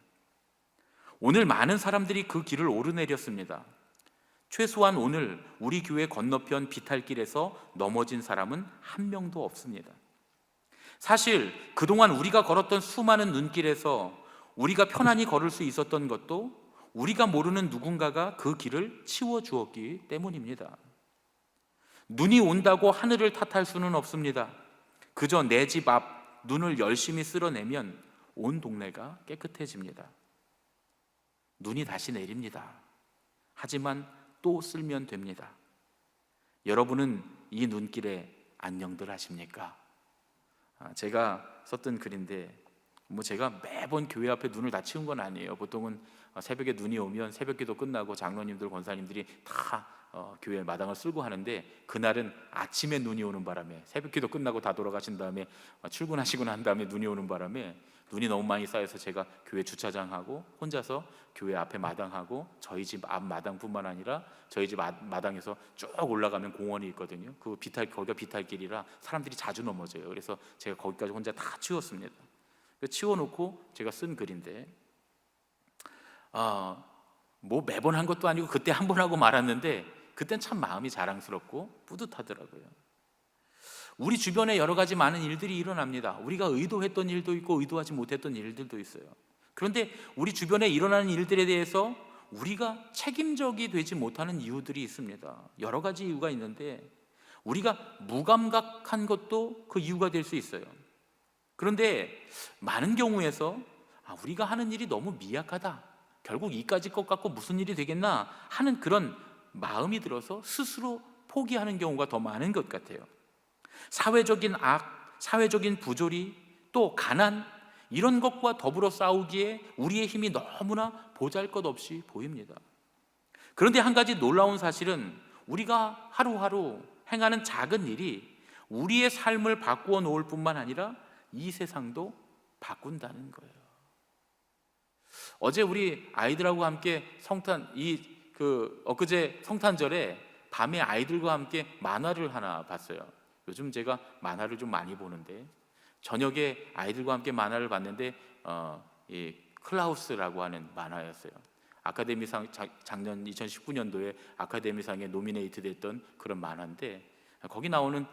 오늘 많은 사람들이 그 길을 오르내렸습니다. 최소한 오늘 우리 교회 건너편 비탈길에서 넘어진 사람은 한 명도 없습니다. 사실 그동안 우리가 걸었던 수많은 눈길에서 우리가 편안히 걸을 수 있었던 것도 우리가 모르는 누군가가 그 길을 치워주었기 때문입니다. 눈이 온다고 하늘을 탓할 수는 없습니다. 그저 내 집 앞 눈을 열심히 쓸어내면 온 동네가 깨끗해집니다. 눈이 다시 내립니다. 하지만 또 쓸면 됩니다. 여러분은 이 눈길에 안녕들 하십니까? 제가 썼던 글인데 제가 매번 교회 앞에 눈을 다 치운 건 아니에요. 보통은 새벽에 눈이 오면 새벽기도 끝나고 장로님들, 권사님들이 다 교회 마당을 쓸고 하는데 그날은 아침에 눈이 오는 바람에 새벽기도 끝나고 다 돌아가신 다음에 출근하시고 난 다음에 눈이 오는 바람에 눈이 너무 많이 쌓여서 제가 교회 주차장하고 혼자서 교회 앞에 마당하고 저희 집 앞 마당뿐만 아니라 저희 집 마당에서 쭉 올라가면 공원이 있거든요. 거기가 비탈길이라 사람들이 자주 넘어져요. 그래서 제가 거기까지 혼자 다 치웠습니다. 치워놓고 제가 쓴 글인데 매번 한 것도 아니고 그때 한 번 하고 말았는데 그땐 참 마음이 자랑스럽고 뿌듯하더라고요. 우리 주변에 여러 가지 많은 일들이 일어납니다. 우리가 의도했던 일도 있고 의도하지 못했던 일들도 있어요. 그런데 우리 주변에 일어나는 일들에 대해서 우리가 책임적이 되지 못하는 이유들이 있습니다. 여러 가지 이유가 있는데 우리가 무감각한 것도 그 이유가 될 수 있어요. 그런데 많은 경우에서 우리가 하는 일이 너무 미약하다, 결국 이까짓 것 갖고 무슨 일이 되겠나 하는 그런 마음이 들어서 스스로 포기하는 경우가 더 많은 것 같아요. 사회적인 악, 사회적인 부조리, 또 가난, 이런 것과 더불어 싸우기에 우리의 힘이 너무나 보잘것없이 보입니다. 그런데 한 가지 놀라운 사실은 우리가 하루하루 행하는 작은 일이 우리의 삶을 바꾸어 놓을 뿐만 아니라 이 세상도 바꾼다는 거예요. 어제 우리 아이들하고 함께 엊그제 성탄절에 밤에 아이들과 함께 만화를 하나 봤어요. 요즘 제가 만화를 좀 많이 보는데 저녁에 아이들과 함께 만화를 봤는데 이 클라우스라고 하는 만화였어요. 아카데미상 작년 2019년도에 아카데미상에 노미네이트 됐던 그런 만화인데 거기 나오는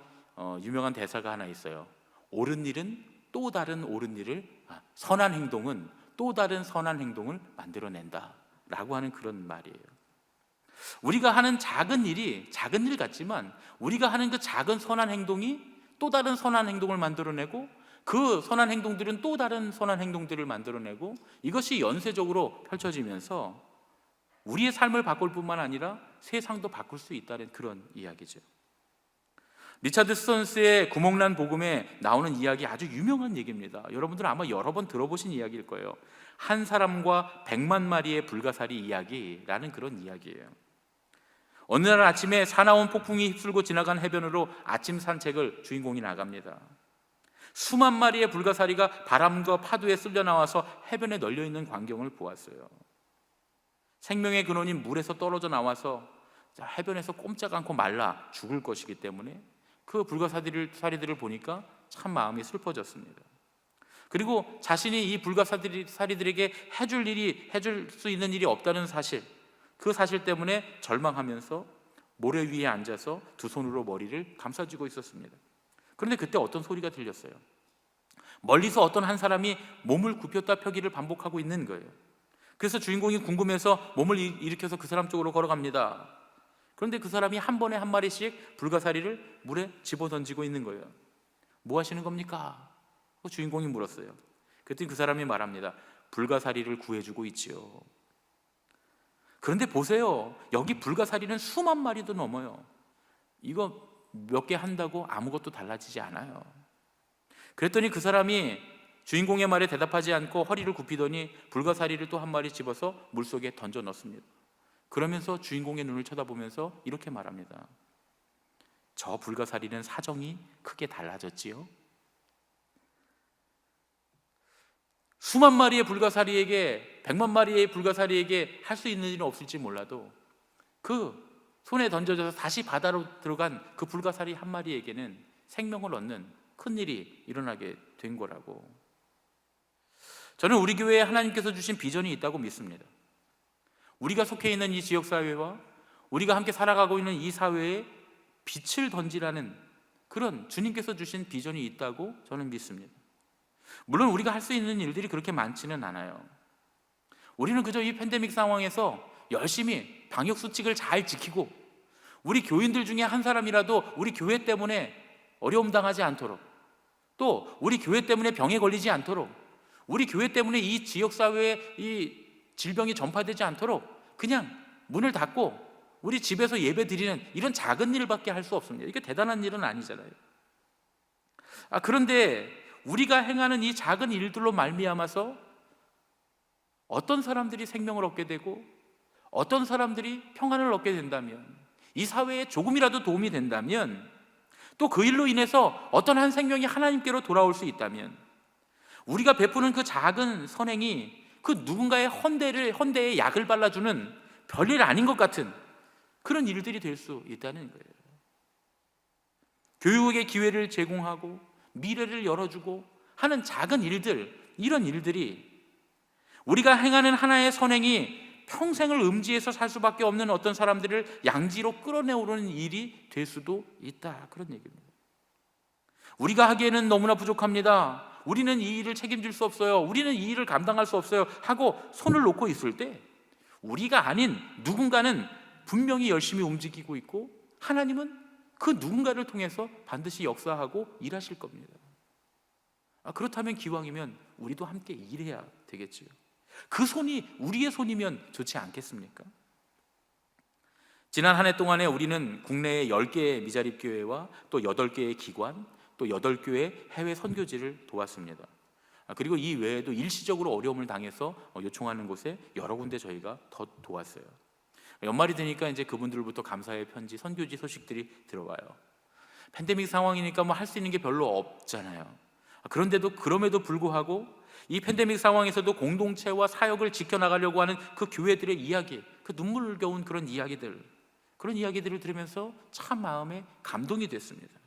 유명한 대사가 하나 있어요. 옳은 일은 또 다른 옳은 일을, 선한 행동은 또 다른 선한 행동을 만들어낸다 라고 하는 그런 말이에요. 우리가 하는 작은 일이 작은 일 같지만 우리가 하는 그 작은 선한 행동이 또 다른 선한 행동을 만들어내고 그 선한 행동들은 또 다른 선한 행동들을 만들어내고 이것이 연쇄적으로 펼쳐지면서 우리의 삶을 바꿀 뿐만 아니라 세상도 바꿀 수 있다는 그런 이야기죠. 리차드 스톤스의 구멍난 복음에 나오는 이야기 아주 유명한 얘기입니다. 여러분들은 아마 여러 번 들어보신 이야기일 거예요. 한 사람과 100만 마리의 불가사리 이야기라는 그런 이야기예요. 어느 날 아침에 사나운 폭풍이 휩쓸고 지나간 해변으로 아침 산책을 주인공이 나갑니다. 수만 마리의 불가사리가 바람과 파도에 쓸려 나와서 해변에 널려 있는 광경을 보았어요. 생명의 근원인 물에서 떨어져 나와서 해변에서 꼼짝 않고 말라 죽을 것이기 때문에 그 불가사리들을 보니까 참 마음이 슬퍼졌습니다. 그리고 자신이 이 불가사리들에게 해줄 수 있는 일이 없다는 사실, 그 사실 때문에 절망하면서 모래 위에 앉아서 두 손으로 머리를 감싸쥐고 있었습니다. 그런데 그때 어떤 소리가 들렸어요. 멀리서 어떤 한 사람이 몸을 굽혔다 펴기를 반복하고 있는 거예요. 그래서 주인공이 궁금해서 몸을 일으켜서 그 사람 쪽으로 걸어갑니다. 그런데 그 사람이 한 번에 한 마리씩 불가사리를 물에 집어던지고 있는 거예요. 뭐 하시는 겁니까? 주인공이 물었어요. 그랬더니 그 사람이 말합니다. 불가사리를 구해주고 있지요. 그런데 보세요. 여기 불가사리는 수만 마리도 넘어요. 이거 몇 개 한다고 아무것도 달라지지 않아요. 그랬더니 그 사람이 주인공의 말에 대답하지 않고 허리를 굽히더니 불가사리를 또 한 마리 집어서 물속에 던져 넣습니다. 그러면서 주인공의 눈을 쳐다보면서 이렇게 말합니다. 저 불가사리는 사정이 크게 달라졌지요. 수만 마리의 불가사리에게 100만 마리의 불가사리에게 할 수 있는 일은 없을지 몰라도 그 손에 던져져서 다시 바다로 들어간 그 불가사리 한 마리에게는 생명을 얻는 큰일이 일어나게 된 거라고. 저는 우리 교회에 하나님께서 주신 비전이 있다고 믿습니다. 우리가 속해 있는 이 지역사회와 우리가 함께 살아가고 있는 이 사회에 빛을 던지라는 그런 주님께서 주신 비전이 있다고 저는 믿습니다. 물론 우리가 할 수 있는 일들이 그렇게 많지는 않아요. 우리는 그저 이 팬데믹 상황에서 열심히 방역수칙을 잘 지키고 우리 교인들 중에 한 사람이라도 우리 교회 때문에 어려움 당하지 않도록, 또 우리 교회 때문에 병에 걸리지 않도록, 우리 교회 때문에 이 지역사회에 이 질병이 전파되지 않도록 그냥 문을 닫고 우리 집에서 예배 드리는 이런 작은 일밖에 할 수 없습니다. 이게 대단한 일은 아니잖아요. 그런데 우리가 행하는 이 작은 일들로 말미암아서 어떤 사람들이 생명을 얻게 되고 어떤 사람들이 평안을 얻게 된다면, 이 사회에 조금이라도 도움이 된다면, 또 그 일로 인해서 어떤 한 생명이 하나님께로 돌아올 수 있다면, 우리가 베푸는 그 작은 선행이 그 누군가의 헌대에 약을 발라주는 별일 아닌 것 같은 그런 일들이 될 수 있다는 거예요. 교육의 기회를 제공하고 미래를 열어주고 하는 작은 일들, 이런 일들이 우리가 행하는 하나의 선행이 평생을 음지에서 살 수밖에 없는 어떤 사람들을 양지로 끌어내오는 일이 될 수도 있다, 그런 얘기입니다. 우리가 하기에는 너무나 부족합니다. 우리는 이 일을 책임질 수 없어요. 우리는 이 일을 감당할 수 없어요 하고 손을 놓고 있을 때 우리가 아닌 누군가는 분명히 열심히 움직이고 있고 하나님은 그 누군가를 통해서 반드시 역사하고 일하실 겁니다. 그렇다면 기왕이면 우리도 함께 일해야 되겠지요. 그 손이 우리의 손이면 좋지 않겠습니까? 지난 한 해 동안에 우리는 국내의 10개의 미자립교회와 또 8개의 기관, 또 8교회 해외 선교지를 도왔습니다. 그리고 이 외에도 일시적으로 어려움을 당해서 요청하는 곳에 여러 군데 저희가 더 도왔어요. 연말이 되니까 이제 그분들부터 감사의 편지, 선교지 소식들이 들어와요. 팬데믹 상황이니까 뭐 할 수 있는 게 별로 없잖아요. 그럼에도 불구하고 이 팬데믹 상황에서도 공동체와 사역을 지켜나가려고 하는 그 교회들의 이야기, 그 눈물겨운 그런 이야기들을 들으면서 참 마음에 감동이 됐습니다.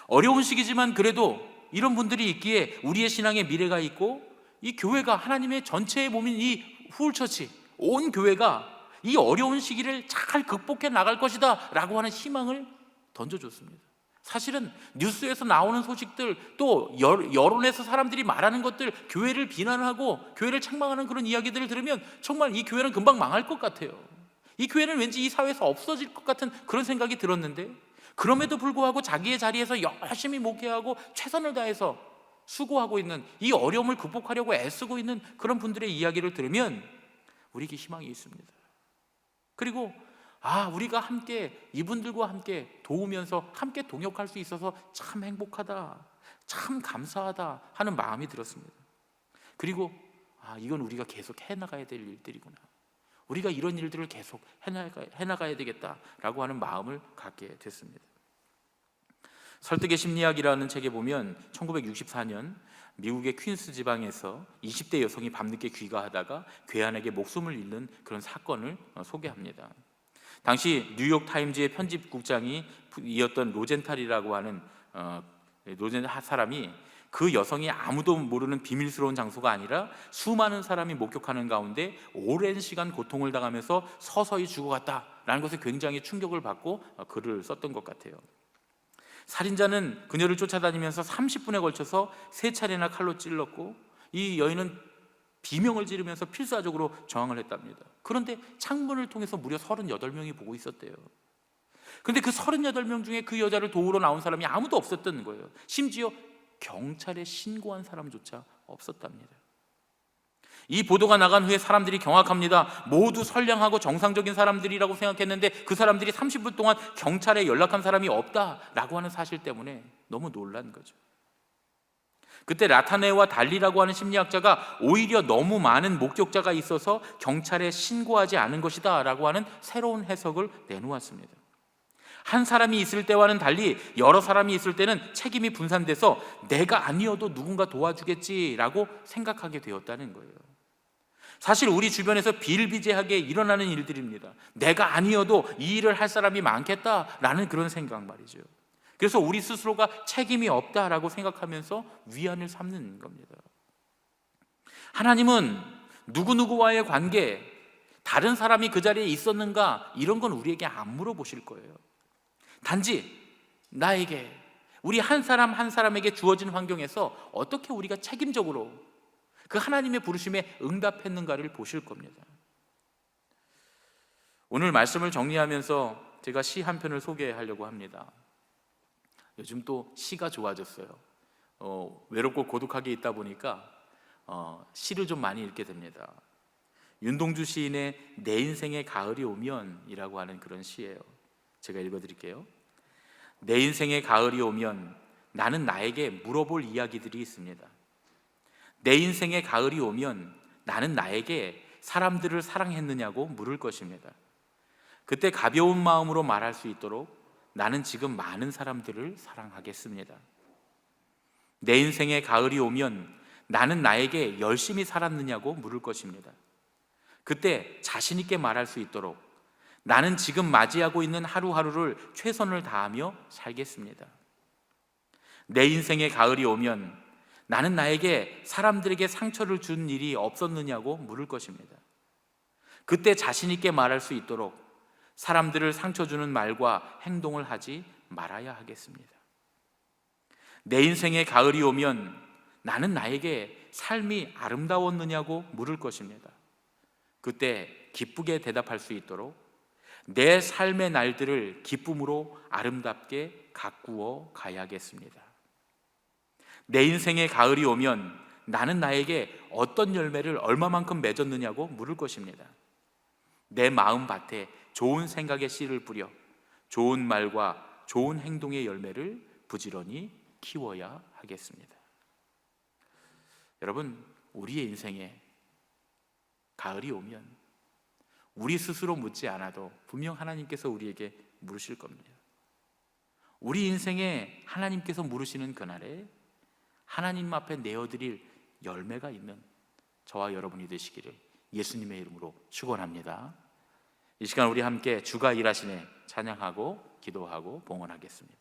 어려운 시기지만 그래도 이런 분들이 있기에 우리의 신앙의 미래가 있고, 이 교회가 하나님의 전체의 몸인 이 후울처치, 온 교회가 이 어려운 시기를 잘 극복해 나갈 것이다 라고 하는 희망을 던져줬습니다. 사실은 뉴스에서 나오는 소식들, 또 여론에서 사람들이 말하는 것들, 교회를 비난하고 교회를 책망하는 그런 이야기들을 들으면 정말 이 교회는 금방 망할 것 같아요. 이 교회는 왠지 이 사회에서 없어질 것 같은 그런 생각이 들었는데, 그럼에도 불구하고 자기의 자리에서 열심히 목회하고 최선을 다해서 수고하고 있는, 이 어려움을 극복하려고 애쓰고 있는 그런 분들의 이야기를 들으면 우리에게 희망이 있습니다. 그리고 우리가 함께 이분들과 함께 도우면서 함께 동역할 수 있어서 참 행복하다, 참 감사하다 하는 마음이 들었습니다. 그리고 이건 우리가 계속 해나가야 될 일들이구나, 우리가 이런 일들을 계속 해나가야 되겠다라고 하는 마음을 갖게 됐습니다. 설득의 심리학이라는 책에 보면 1964년 미국의 퀸스 지방에서 20대 여성이 밤늦게 귀가하다가 괴한에게 목숨을 잃는 그런 사건을 소개합니다. 당시 뉴욕 타임즈의 편집국장이었던 로젠탈이라고 하는 사람이 그 여성이 아무도 모르는 비밀스러운 장소가 아니라 수많은 사람이 목격하는 가운데 오랜 시간 고통을 당하면서 서서히 죽어갔다라는 것에 굉장히 충격을 받고 글을 썼던 것 같아요. 살인자는 그녀를 쫓아다니면서 30분에 걸쳐서 3차례나 칼로 찔렀고 이 여인은 비명을 지르면서 필사적으로 저항을 했답니다. 그런데 창문을 통해서 무려 38명이 보고 있었대요. 그런데 그 38명 중에 그 여자를 도우러 나온 사람이 아무도 없었던 거예요. 심지어 경찰에 신고한 사람조차 없었답니다. 이 보도가 나간 후에 사람들이 경악합니다. 모두 선량하고 정상적인 사람들이라고 생각했는데 그 사람들이 30분 동안 경찰에 연락한 사람이 없다라고 하는 사실 때문에 너무 놀란 거죠. 그때 나타네와 달리라고 하는 심리학자가 오히려 너무 많은 목격자가 있어서 경찰에 신고하지 않은 것이다 라고 하는 새로운 해석을 내놓았습니다. 한 사람이 있을 때와는 달리 여러 사람이 있을 때는 책임이 분산돼서 내가 아니어도 누군가 도와주겠지라고 생각하게 되었다는 거예요. 사실 우리 주변에서 비일비재하게 일어나는 일들입니다. 내가 아니어도 이 일을 할 사람이 많겠다라는 그런 생각 말이죠. 그래서 우리 스스로가 책임이 없다라고 생각하면서 위안을 삼는 겁니다. 하나님은 누구누구와의 관계, 다른 사람이 그 자리에 있었는가 이런 건 우리에게 안 물어보실 거예요. 단지 나에게, 우리 한 사람 한 사람에게 주어진 환경에서 어떻게 우리가 책임적으로 그 하나님의 부르심에 응답했는가를 보실 겁니다. 오늘 말씀을 정리하면서 제가 시 한 편을 소개하려고 합니다. 요즘 또 시가 좋아졌어요. 외롭고 고독하게 있다 보니까 시를 좀 많이 읽게 됩니다. 윤동주 시인의 내 인생의 가을이 오면 이라고 하는 그런 시예요. 제가 읽어드릴게요. 내 인생의 가을이 오면 나는 나에게 물어볼 이야기들이 있습니다. 내 인생의 가을이 오면 나는 나에게 사람들을 사랑했느냐고 물을 것입니다. 그때 가벼운 마음으로 말할 수 있도록 나는 지금 많은 사람들을 사랑하겠습니다. 내 인생의 가을이 오면 나는 나에게 열심히 살았느냐고 물을 것입니다. 그때 자신 있게 말할 수 있도록 나는 지금 맞이하고 있는 하루하루를 최선을 다하며 살겠습니다. 내 인생의 가을이 오면 나는 나에게 사람들에게 상처를 준 일이 없었느냐고 물을 것입니다. 그때 자신 있게 말할 수 있도록 사람들을 상처 주는 말과 행동을 하지 말아야 하겠습니다. 내 인생의 가을이 오면 나는 나에게 삶이 아름다웠느냐고 물을 것입니다. 그때 기쁘게 대답할 수 있도록 내 삶의 날들을 기쁨으로 아름답게 가꾸어 가야겠습니다. 내 인생의 가을이 오면 나는 나에게 어떤 열매를 얼마만큼 맺었느냐고 물을 것입니다. 내 마음밭에 좋은 생각의 씨를 뿌려 좋은 말과 좋은 행동의 열매를 부지런히 키워야 하겠습니다. 여러분, 우리의 인생에 가을이 오면 우리 스스로 묻지 않아도 분명 하나님께서 우리에게 물으실 겁니다. 우리 인생에 하나님께서 물으시는 그날에 하나님 앞에 내어드릴 열매가 있는 저와 여러분이 되시기를 예수님의 이름으로 축원합니다. 이 시간 우리 함께 주가 일하시네 찬양하고 기도하고 봉헌하겠습니다.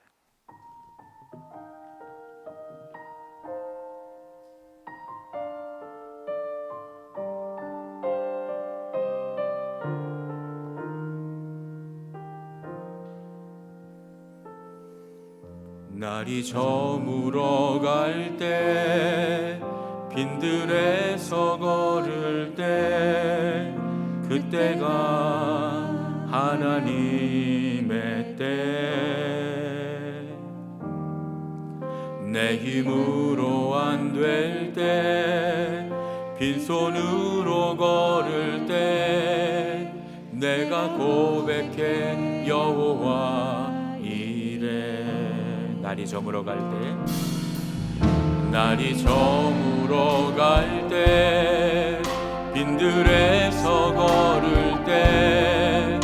날이 저물어 갈 때 빈들에서 걸을 때 그때가 하나님의 때 내 힘으로 안 될 때 빈손으로 걸을 때 내가 고백해 여호와 이래 날이 저물어 갈 때 날이 저물어 갈 때 빈들에서 걸을 때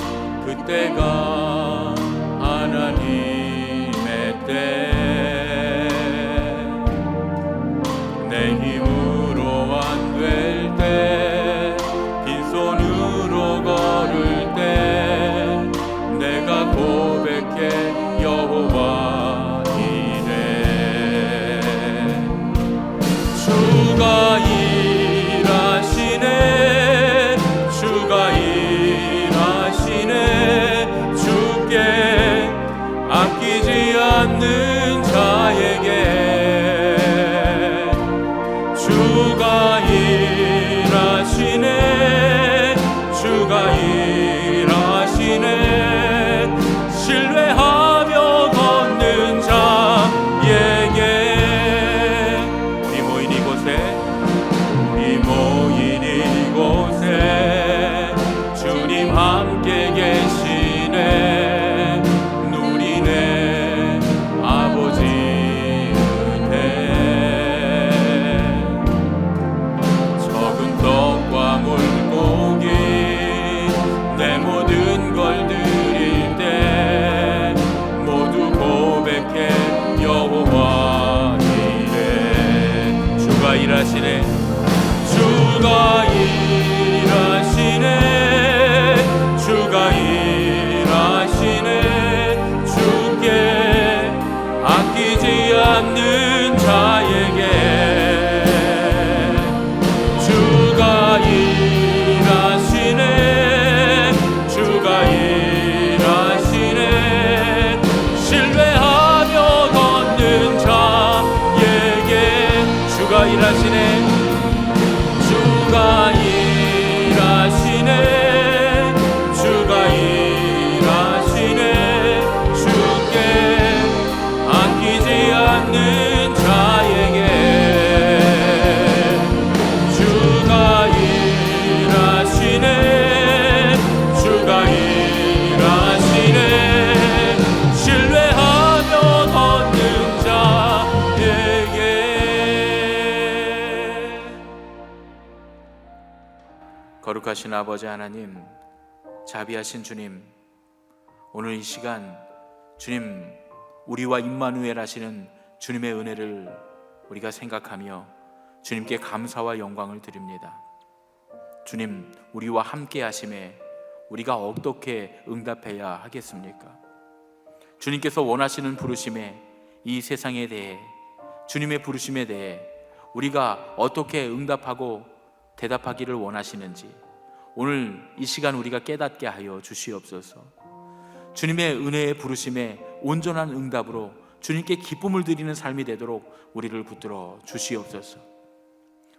그때가 하나님의 때 내 힘으로 안 될 때 빈손으로 걸을 때 내가 고백해 여호와 이래 주가 일하시네 주가 주가 일하시네 주가 일하시네 주께 아끼지 않는 자에게 주가 일하시네 주가 일하시네 신뢰하며 걷는 자에게 주가 일하시네 주가 일하시네 주가 일하시네 주께 아끼지 않는 자에게 주가 일하시네 주가 일하시네 신뢰하며 걷는 자에게. 거룩하신 아버지 하나님, 자비하신 주님, 오늘 이 시간 주님 우리와 임마누엘 하시는 주님의 은혜를 우리가 생각하며 주님께 감사와 영광을 드립니다. 주님, 우리와 함께 하심에 우리가 어떻게 응답해야 하겠습니까? 주님께서 원하시는 부르심에 이 세상에 대해, 주님의 부르심에 대해 우리가 어떻게 응답하고 대답하기를 원하시는지 오늘 이 시간 우리가 깨닫게 하여 주시옵소서. 주님의 은혜의 부르심에 온전한 응답으로 주님께 기쁨을 드리는 삶이 되도록 우리를 붙들어 주시옵소서.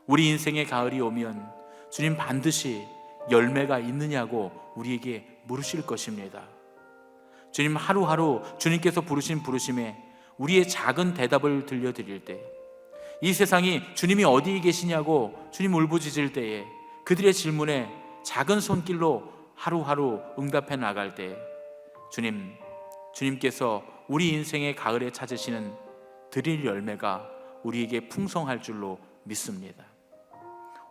우리 인생의 가을이 오면 주님 반드시 열매가 있느냐고 우리에게 물으실 것입니다. 주님, 하루하루 주님께서 부르신 부르심에 우리의 작은 대답을 들려드릴 때, 이 세상이 주님이 어디 계시냐고 주님 울부짖을 때에 그들의 질문에 작은 손길로 하루하루 응답해 나갈 때 주님께서 우리 인생의 가을에 찾으시는 드릴 열매가 우리에게 풍성할 줄로 믿습니다.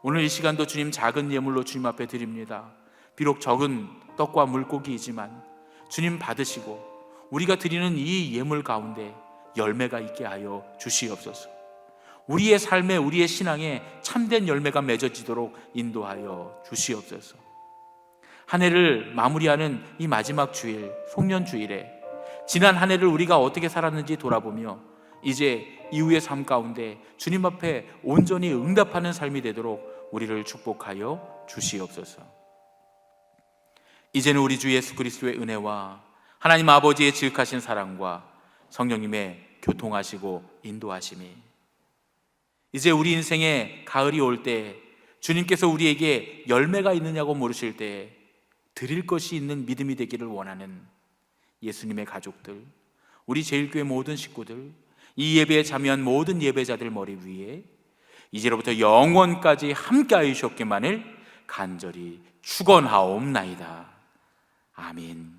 오늘 이 시간도 주님 작은 예물로 주님 앞에 드립니다. 비록 적은 떡과 물고기이지만 주님 받으시고 우리가 드리는 이 예물 가운데 열매가 있게 하여 주시옵소서. 우리의 삶에, 우리의 신앙에 참된 열매가 맺어지도록 인도하여 주시옵소서. 한 해를 마무리하는 이 마지막 주일, 송년주일에 지난 한 해를 우리가 어떻게 살았는지 돌아보며 이제 이후의 삶 가운데 주님 앞에 온전히 응답하는 삶이 되도록 우리를 축복하여 주시옵소서. 이제는 우리 주 예수 그리스도의 은혜와 하나님 아버지의 지극하신 사랑과 성령님의 교통하시고 인도하심이 이제 우리 인생에 가을이 올 때 주님께서 우리에게 열매가 있느냐고 물으실 때 드릴 것이 있는 믿음이 되기를 원하는 예수님의 가족들, 우리 제일교회 모든 식구들, 이 예배에 참여한 모든 예배자들 머리 위에 이제로부터 영원까지 함께하여 주셨기만을 간절히 축원하옵나이다. 아멘.